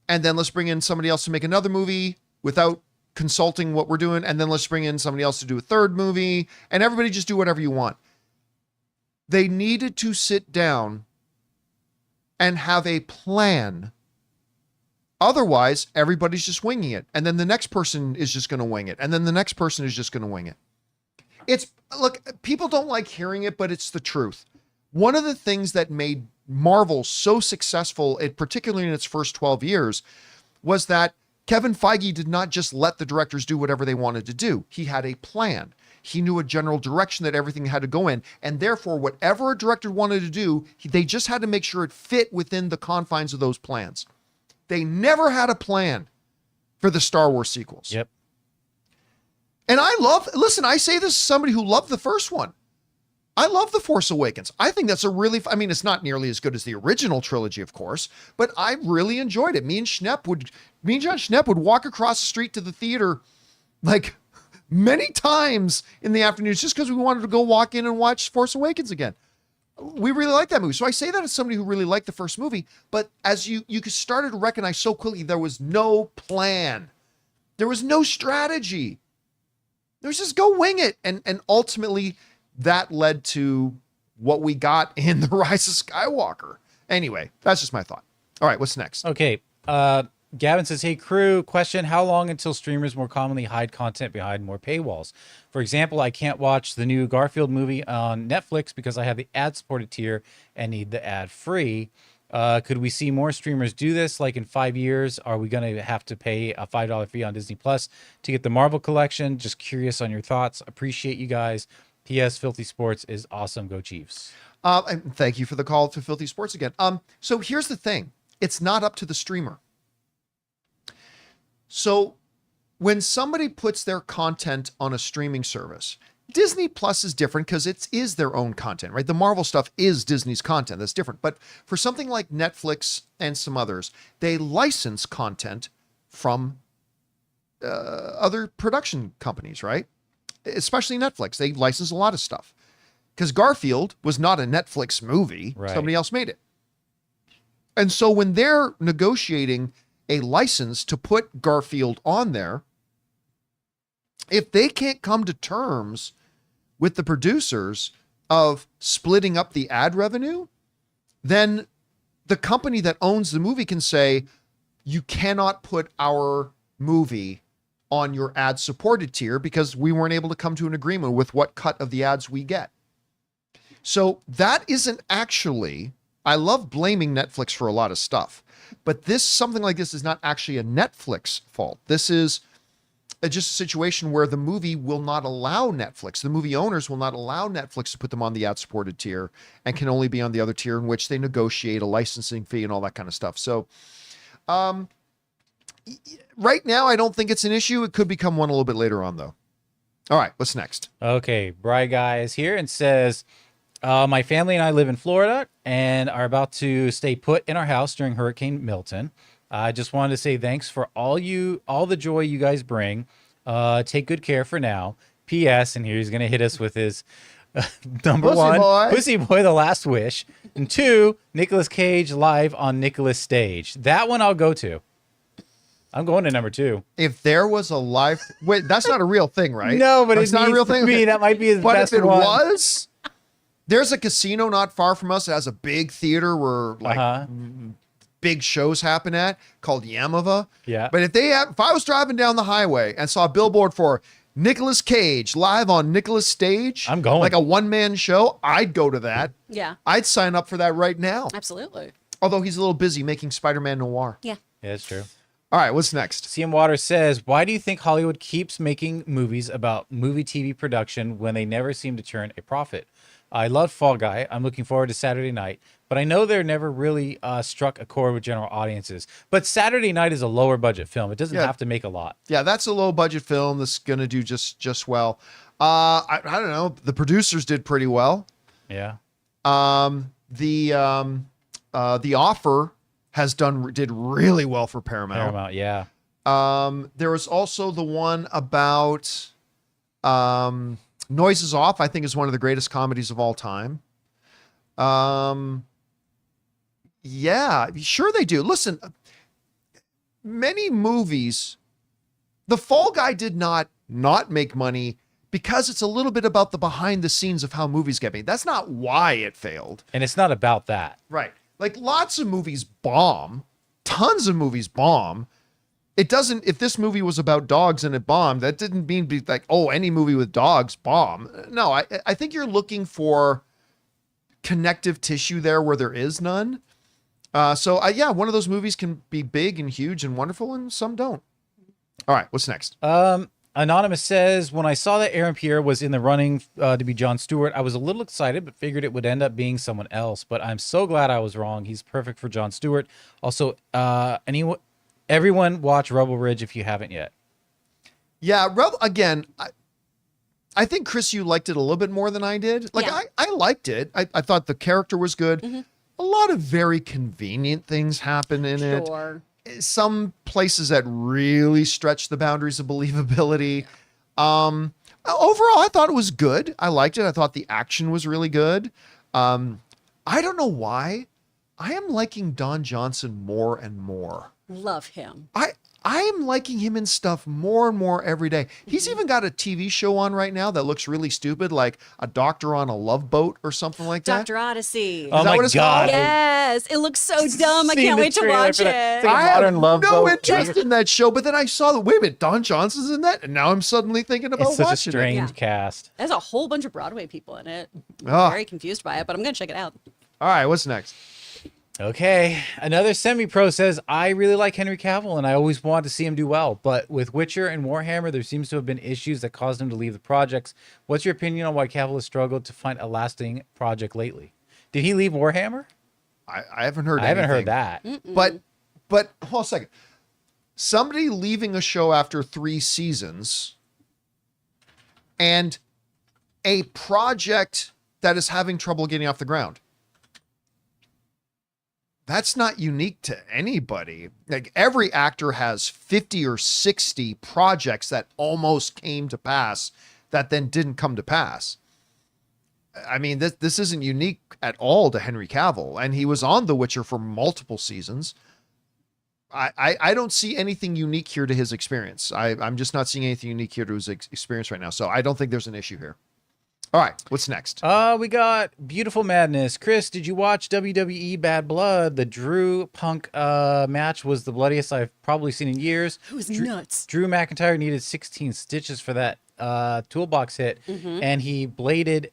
and then let's bring in somebody else to make another movie without consulting what we're doing, and then let's bring in somebody else to do a third movie, and everybody just do whatever you want. They needed to sit down and have a plan. Otherwise, everybody's just winging it. And then the next person is just going to wing it. And then the next person is just going to wing it. Look, people don't like hearing it, but it's the truth. One of the things that made Marvel so successful, particularly in its first 12 years, was that Kevin Feige did not just let the directors do whatever they wanted to do. He had a plan. He knew a general direction that everything had to go in. And therefore, whatever a director wanted to do, they just had to make sure it fit within the confines of those plans. They never had a plan for the Star Wars sequels. Yep. And I say this as somebody who loved the first one. I love The Force Awakens. I think that's it's not nearly as good as the original trilogy, of course, but I really enjoyed it. Me and John Schnepp would walk across the street to the theater like many times in the afternoons just because we wanted to go walk in and watch Force Awakens again. We really like that movie. So I say that as somebody who really liked the first movie, but as you started to recognize so quickly, there was no plan. There was no strategy. There was just go wing it. And ultimately that led to what we got in The Rise of Skywalker. Anyway, that's just my thought. All right, what's next? Okay. Gavin says, hey, crew, question, how long until streamers more commonly hide content behind more paywalls? For example, I can't watch the new Garfield movie on Netflix because I have the ad-supported tier and need the ad-free. Could we see more streamers do this? Like in 5 years, are we going to have to pay a $5 fee on Disney Plus to get the Marvel collection? Just curious on your thoughts. Appreciate you guys. P.S. Filthy Sports is awesome. Go Chiefs. And thank you for the call to Filthy Sports again. So here's the thing. It's not up to the streamer. So when somebody puts their content on a streaming service, Disney Plus is different because it is their own content, right? The Marvel stuff is Disney's content. That's different. But for something like Netflix and some others, they license content from other production companies, right? Especially Netflix. They license a lot of stuff because Garfield was not a Netflix movie. Right. Somebody else made it. And so when they're negotiating a license to put Garfield on there, if they can't come to terms with the producers of splitting up the ad revenue, then the company that owns the movie can say, you cannot put our movie on your ad supported tier because we weren't able to come to an agreement with what cut of the ads we get. So that isn't actually, I love blaming Netflix for a lot of stuff, but something like this is not actually a Netflix fault. This is just a situation where the movie will not allow Netflix. The movie owners will not allow Netflix to put them on the ad-supported tier and can only be on the other tier in which they negotiate a licensing fee and all that kind of stuff. So right now, I don't think it's an issue. It could become one a little bit later on, though. All right, what's next? Okay, Bry Guy is here and says, my family and I live in Florida and are about to stay put in our house during Hurricane Milton. I just wanted to say thanks for all the joy you guys bring. Take good care for now. P.S. And here he's going to hit us with his number one, Pussy Boy, The Last Wish. And 2, Nicolas Cage live on Nicolas Stage. That one I'll go to. I'm going to number 2. If there was a live... Wait, that's not a real thing, right? No, but it's not a real thing. That might be his best But if it one. was... There's a casino not far from us that has a big theater where like big shows happen at called Yamava. Yeah. But if I was driving down the highway and saw a billboard for Nicolas Cage live on Nicolas Stage, I'm going. Like a one-man show, I'd go to that. Yeah. I'd sign up for that right now. Absolutely. Although he's a little busy making Spider-Man Noir. Yeah. Yeah, that's true. All right, what's next? CM Waters says, why do you think Hollywood keeps making movies about movie TV production when they never seem to turn a profit? I love Fall Guy. I'm looking forward to Saturday Night, but I know they're never really struck a chord with general audiences. But Saturday Night is a lower budget film. It doesn't have to make a lot. Yeah, that's a low budget film that's going to do just well. I don't know. The producers did pretty well. Yeah. The Offer did really well for Paramount. Yeah. There was also the one about Noises Off, I think is one of the greatest comedies of all time. Yeah, sure they do. Listen, many movies, The Fall Guy did not make money because it's a little bit about the behind the scenes of how movies get made. That's not why it failed. And it's not about that. Right. Like lots of movies bomb, tons of movies bomb. It doesn't, if this movie was about dogs and it bombed, that didn't mean be like, oh, any movie with dogs bomb. No, I think you're looking for connective tissue there where there is none. Yeah, one of those movies can be big and huge and wonderful and some don't. All right, what's next? Anonymous says, when I saw that Aaron Pierre was in the running to be John Stewart, I was a little excited, but figured it would end up being someone else. But I'm so glad I was wrong. He's perfect for John Stewart. Also, everyone watch Rebel Ridge if you haven't yet. Yeah, again, I think, Chris, you liked it a little bit more than I did. Like, yeah. I liked it. I thought the character was good. Mm-hmm. A lot of very convenient things happen in it. Some places that really stretch the boundaries of believability. Overall, I thought it was good. I liked it. I thought the action was really good. I don't know why. I am liking Don Johnson more and more. Love him. I am liking him in stuff more and more every day. He's even got a TV show on right now that looks really stupid, like A Doctor on a Love Boat or something like that. Dr. Odyssey. Is that what it's called? Yes. It looks so dumb. I can't wait to watch it. I have no interest in that show, but then I saw that, wait a minute, Don Johnson's in that? And now I'm suddenly thinking about watching it. It's such a strange cast. There's a whole bunch of Broadway people in it. I'm very confused by it, but I'm going to check it out. All right, what's next? Okay, another semi-pro says, I really like Henry Cavill and I always wanted to see him do well, but with Witcher and Warhammer, there seems to have been issues that caused him to leave the projects. What's your opinion on why Cavill has struggled to find a lasting project lately? Did he leave Warhammer? I haven't heard anything. I haven't heard that. But hold on a second. Somebody leaving a show after 3 seasons and a project that is having trouble getting off the ground. That's not unique to anybody. Like every actor has 50 or 60 projects that almost came to pass that then didn't come to pass. I mean, this isn't unique at all to Henry Cavill, and he was on The Witcher for multiple seasons. I don't see anything unique here to his experience. I'm just not seeing anything unique here to his experience right now. So I don't think there's an issue here. All right, what's next? We got Beautiful Madness. Chris, did you watch WWE Bad Blood? The Drew Punk match was the bloodiest I've probably seen in years. It was nuts. Drew McIntyre needed 16 stitches for that toolbox hit, and he bladed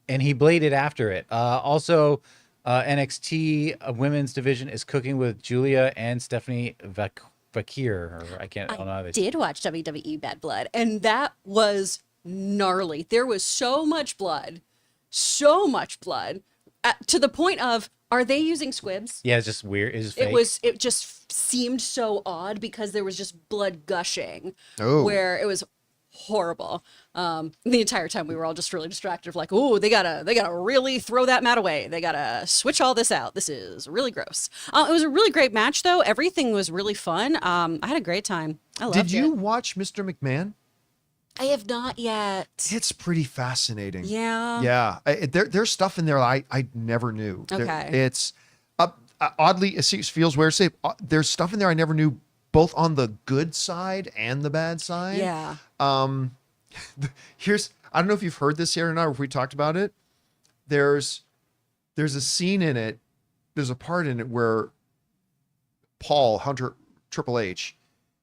after it. Also, NXT women's division is cooking with Julia and Stephanie Fakir, or I don't know how they did watch WWE Bad Blood, and that was gnarly. There was so much blood, to the point of, are they using squibs? Yeah, it's just weird. It's just fake. It just seemed so odd because there was just blood gushing, Oh. where it was horrible. The entire time we were all just really distracted of like, oh, they gotta really throw that mat away. They gotta switch all this out. This is really gross. It was a really great match though. Everything was really fun. I had a great time. I loved it. Did you watch Mr. McMahon? I have not yet. It's pretty fascinating. Yeah. Yeah. There's stuff in there I never knew. Okay. It's oddly, it feels weird to say, there's stuff in there I never knew, both on the good side and the bad side. Yeah. I don't know if you've heard this here or not, or if we talked about it. There's a scene in it. There's a part in it where Paul Hunter Triple H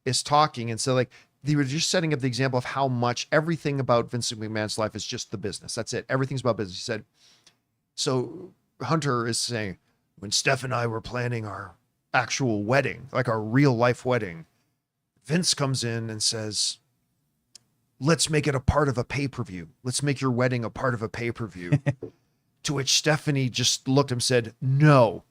is talking, and so like they were just setting up the example of how much everything about Vince McMahon's life is just the business. That's it. Everything's about business. He said, so Hunter is saying, when Steph and I were planning our actual wedding, like our real life wedding, Vince comes in and says, let's make it a part of a pay-per-view. Let's make your wedding a part of a pay-per-view. To which Stephanie just looked at him and said, no.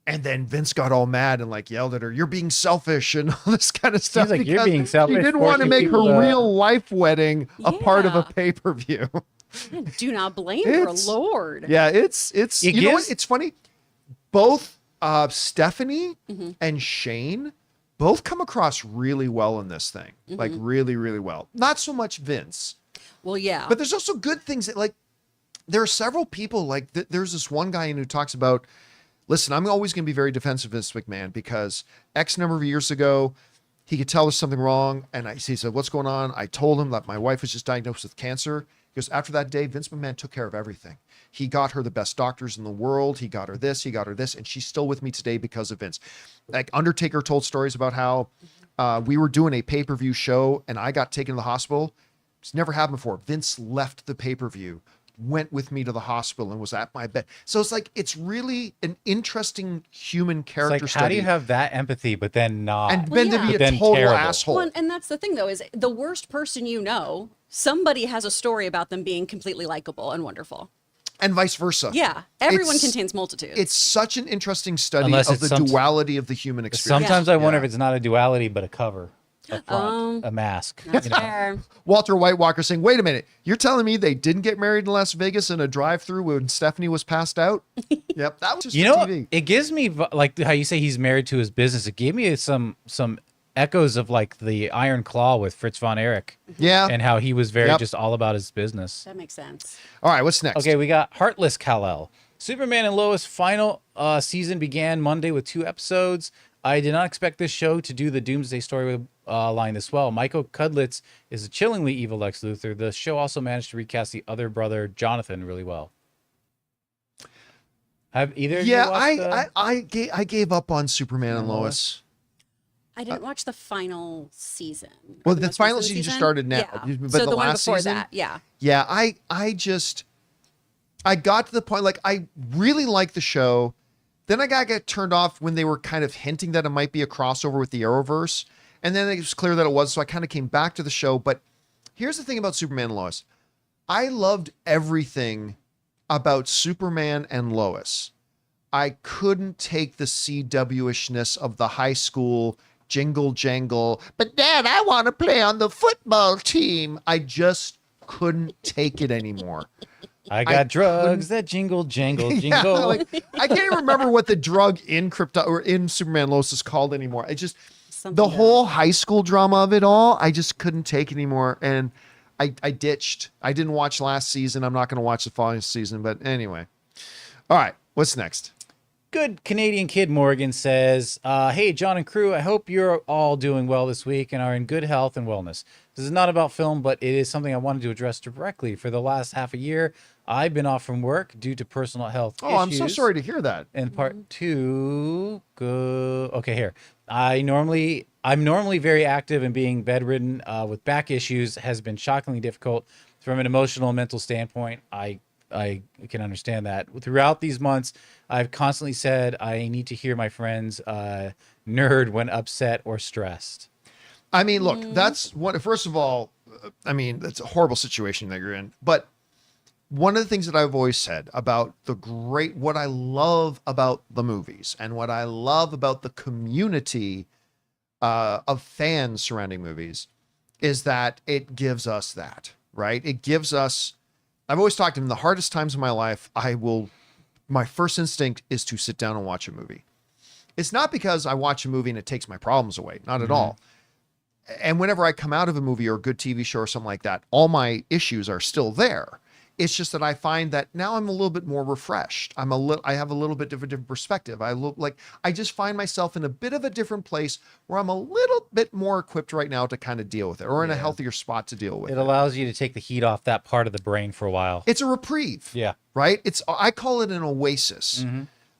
And then Vince got all mad and like yelled at her, you're being selfish and all this kind of stuff. Seems like you're being selfish. She didn't want to make her real life wedding a part of a Yeah. pay-per-view. Do not blame her, Lord. Yeah, it's you know what? gives- It's funny. Both Stephanie and Shane both come across really well in this thing. Like really, really well. Not so much Vince. Well, yeah. But there's also good things that, like, there are several people, like, there's this one guy who talks about, listen, I'm always going to be very defensive of Vince McMahon because X number of years ago, he could tell there's something wrong. And he said, what's going on? I told him that my wife was just diagnosed with cancer. Because after that day, Vince McMahon took care of everything. He got her the best doctors in the world. He got her this, and she's still with me today because of Vince. Like Undertaker told stories about how we were doing a pay-per-view show and I got taken to the hospital. It's never happened before. Vince left the pay-per-view, went with me to the hospital and was at my bed. So it's like, it's really an interesting human It's character like, study. how do you have that empathy, but then not? and Well, then to yeah. be But a then total terrible. asshole. Well, and that's the thing, though, is the worst person you know, somebody has a story about them being completely likable and wonderful. And vice versa. Yeah. Everyone It's- contains multitudes. It's such an interesting study Unless of it's the duality of the human experience. Sometimes I wonder Yeah. if it's not a duality, but a cover, a front, a mask. That's you know? fair. Walter White Walker saying, wait a minute, you're telling me they didn't get married in Las Vegas in a drive-through when Stephanie was passed out? Yep, that was just You for know, TV. it gives me like how you say he's married to his business. It gave me some echoes of like the Iron Claw with Fritz von Erich, Yeah. and how he was very Yep. just all about his business. That makes sense. All right, what's next? Okay, we got Heartless Kal-El. Superman and Lois final season began Monday with 2 episodes. I did not expect this show to do the Doomsday story line this well. Michael Cudlitz is a chillingly evil Lex Luthor. The show also managed to recast the other brother, Jonathan, really well. Have either of you Yeah, watched I gave up on Superman and Lois. I didn't watch the final season. Well, Or the most final recent season just started now. Yeah. But so the the one last before season? that, yeah. Yeah, I got to the point, like, I really liked the show. Then I got turned off when they were kind of hinting that it might be a crossover with the Arrowverse. And then it was clear that it was, so I kind of came back to the show. But here's the thing about Superman and Lois. I loved everything about Superman and Lois. I couldn't take the CW-ishness of the high school jingle jangle. But Dad, I want to play on the football team. I just couldn't take it anymore. I got drugs that jingle, jangle, jingle. Yeah, like, I can't even remember what the drug in Superman and Lois is called anymore. I just Something the whole high school drama of it all, I just couldn't take anymore. And I ditched. I didn't watch last season. I'm not going to watch the following season. But anyway. All right. What's next? Good Canadian Kid Morgan says, hey, John and crew, I hope you're all doing well this week and are in good health and wellness. This is not about film, but it is something I wanted to address directly. For the last half a year, I've been off from work due to personal health issues. Oh, I'm so sorry to hear that. And part 2, okay, here. I'm normally very active, and being bedridden with back issues has been shockingly difficult from an emotional and mental standpoint. I I can understand that. Throughout these months, I've constantly said I need to hear my friends nerd when upset or stressed. I mean, look, that's what, first of all, I mean, that's a horrible situation that you're in. But one of the things that I've always said about what I love about the movies and what I love about the community of fans surrounding movies is that it gives us that, right? It gives us, I've always talked to him, the hardest times of my life, my first instinct is to sit down and watch a movie. It's not because I watch a movie and it takes my problems away, not at all. And whenever I come out of a movie or a good TV show or something like that, all my issues are still there. It's just that I find that now I'm a little bit more refreshed. I have a little bit of a different perspective. I just find myself in a bit of a different place where I'm a little bit more equipped right now to kind of deal with it, or in a healthier spot to deal with it. It allows you to take the heat off that part of the brain for a while. It's a reprieve. Yeah. Right? I call it an oasis.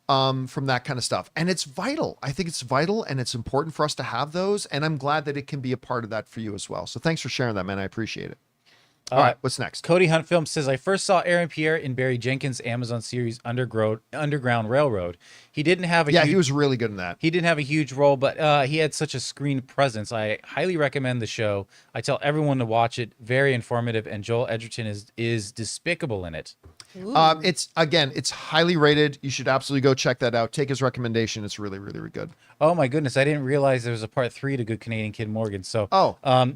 From that kind of stuff. And it's vital. I think it's vital and it's important for us to have those. And I'm glad that it can be a part of that for you as well. So thanks for sharing that, man. I appreciate it. All right, what's next? Cody Hunt Film says, I first saw Aaron Pierre in Barry Jenkins' Amazon series Underground Railroad. He didn't have a he was really good in that. He didn't have a huge role, but he had such a screen presence. I highly recommend the show. I tell everyone to watch it. Very informative, and Joel Edgerton is despicable in it. It's highly rated. You should absolutely go check that out. Take his recommendation. It's really, really, really good. Oh my goodness. I didn't realize there was a part 3 to Good Canadian Kid Morgan. So,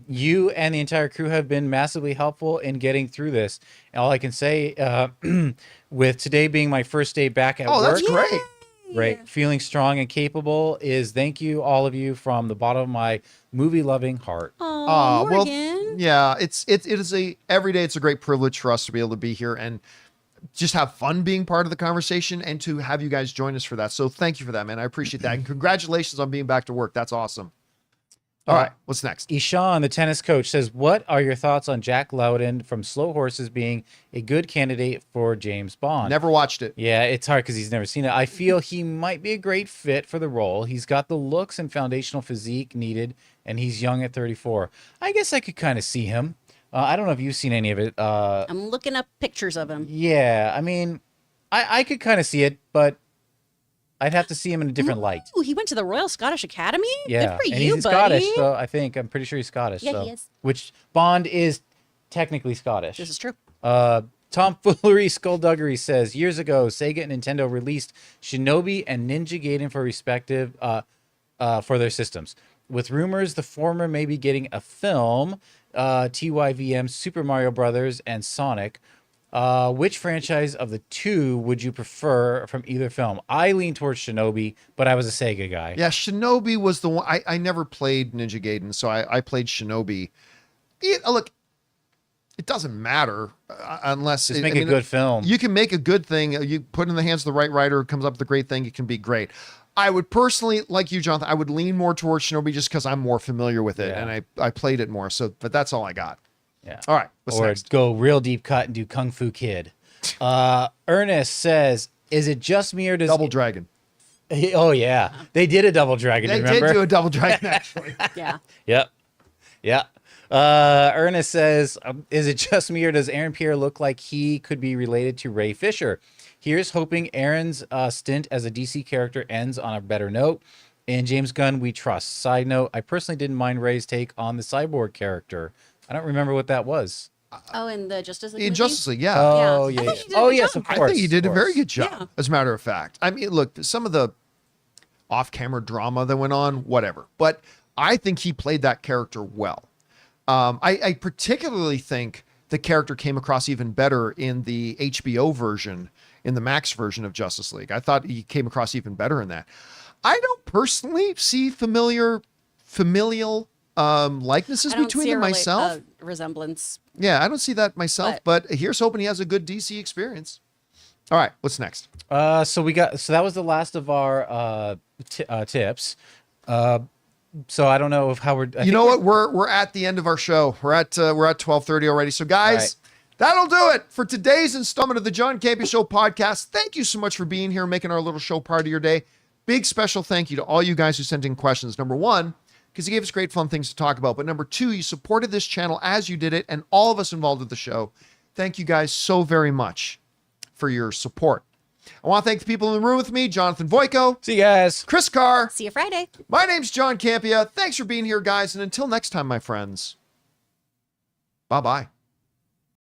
you and the entire crew have been massively helpful in getting through this. And all I can say, with today being my first day back at work. Oh, that's great. Right. Feeling strong and capable is thank you, all of you, from the bottom of my movie loving heart. Oh, well, yeah, it is every day. It's a great privilege for us to be able to be here and just have fun being part of the conversation and to have you guys join us for that. So thank you for that, man. I appreciate that. And congratulations on being back to work. That's awesome. All right, what's next? Ishan, the tennis coach, says, what are your thoughts on Jack Lowden from Slow Horses being a good candidate for James Bond? Never watched it. Yeah, it's hard because he's never seen it. I feel he might be a great fit for the role. He's got the looks and foundational physique needed, and he's young at 34. I guess I could kind of see him. I don't know if you've seen any of it. I'm looking up pictures of him. Yeah, I mean, I could kind of see it, but I'd have to see him in a different light. Ooh, he went to the Royal Scottish Academy? Yeah, Good for and you, he's buddy. Scottish, so I'm pretty sure he's Scottish. Yeah, so. he is. Which Bond is technically Scottish. This is true. Tomfoolery Skullduggery says, years ago, Sega and Nintendo released Shinobi and Ninja Gaiden for respective for their systems. With rumors the former may be getting a film, TYVM, Super Mario Brothers, and Sonic. Which franchise of the two would you prefer from either film? I lean towards Shinobi, but I was a Sega guy. Yeah, Shinobi was the one. I never played Ninja Gaiden, so I played Shinobi. Look, it doesn't matter unless... Just make a good film. You can make a good thing. You put it in the hands of the right writer who comes up with a great thing. It can be great. I would personally, like you, Jonathan, I would lean more towards Shinobi just because I'm more familiar with it and I played it more. So, but that's all I got. Yeah. All right. What's next? Go real deep cut and do Kung Fu Kid. Ernest says, is it just me or does... Double Dragon. Oh, yeah. They did a Double Dragon, They remember? did do a Double Dragon, actually. Yeah. Yep. Yeah. Ernest says, is it just me or does Aaron Pierre look like he could be related to Ray Fisher? Here's hoping Aaron's stint as a DC character ends on a better note. And James Gunn, we trust. Side note, I personally didn't mind Ray's take on the cyborg character. I don't remember what that was. Oh, in the Justice League In movie? Justice League, yeah. Oh, Yeah. yeah. I thought you did a Oh, good yes, job. of course. I think he did a very good job, Yeah. as a matter of fact. I mean, look, some of the off-camera drama that went on, whatever. But I think he played that character well. I particularly think the character came across even better in the HBO version, in the Max version of Justice League. I thought he came across even better in that. I don't personally see familial likenesses I don't between see them a myself. resemblance. Yeah, I don't see that myself, but here's hoping he has a good DC experience. All right, what's next? So that was the last of our tips. So I don't know if how we're. You know what? We're at the end of our show. We're at 12:30 already. So guys, that'll do it for today's installment of the John Campea Show podcast. Thank you so much for being here, making our little show part of your day. Big special thank you to all you guys who sent in questions. Number one, because you gave us great fun things to talk about. But number two, you supported this channel as you did it, and all of us involved with the show. Thank you guys so very much. for your support. I want to thank the people in the room with me, Jonathan Voico. See you guys. Chris Carr. See you Friday. My name's John Campea. Thanks for being here, guys. And until next time, my friends, bye-bye.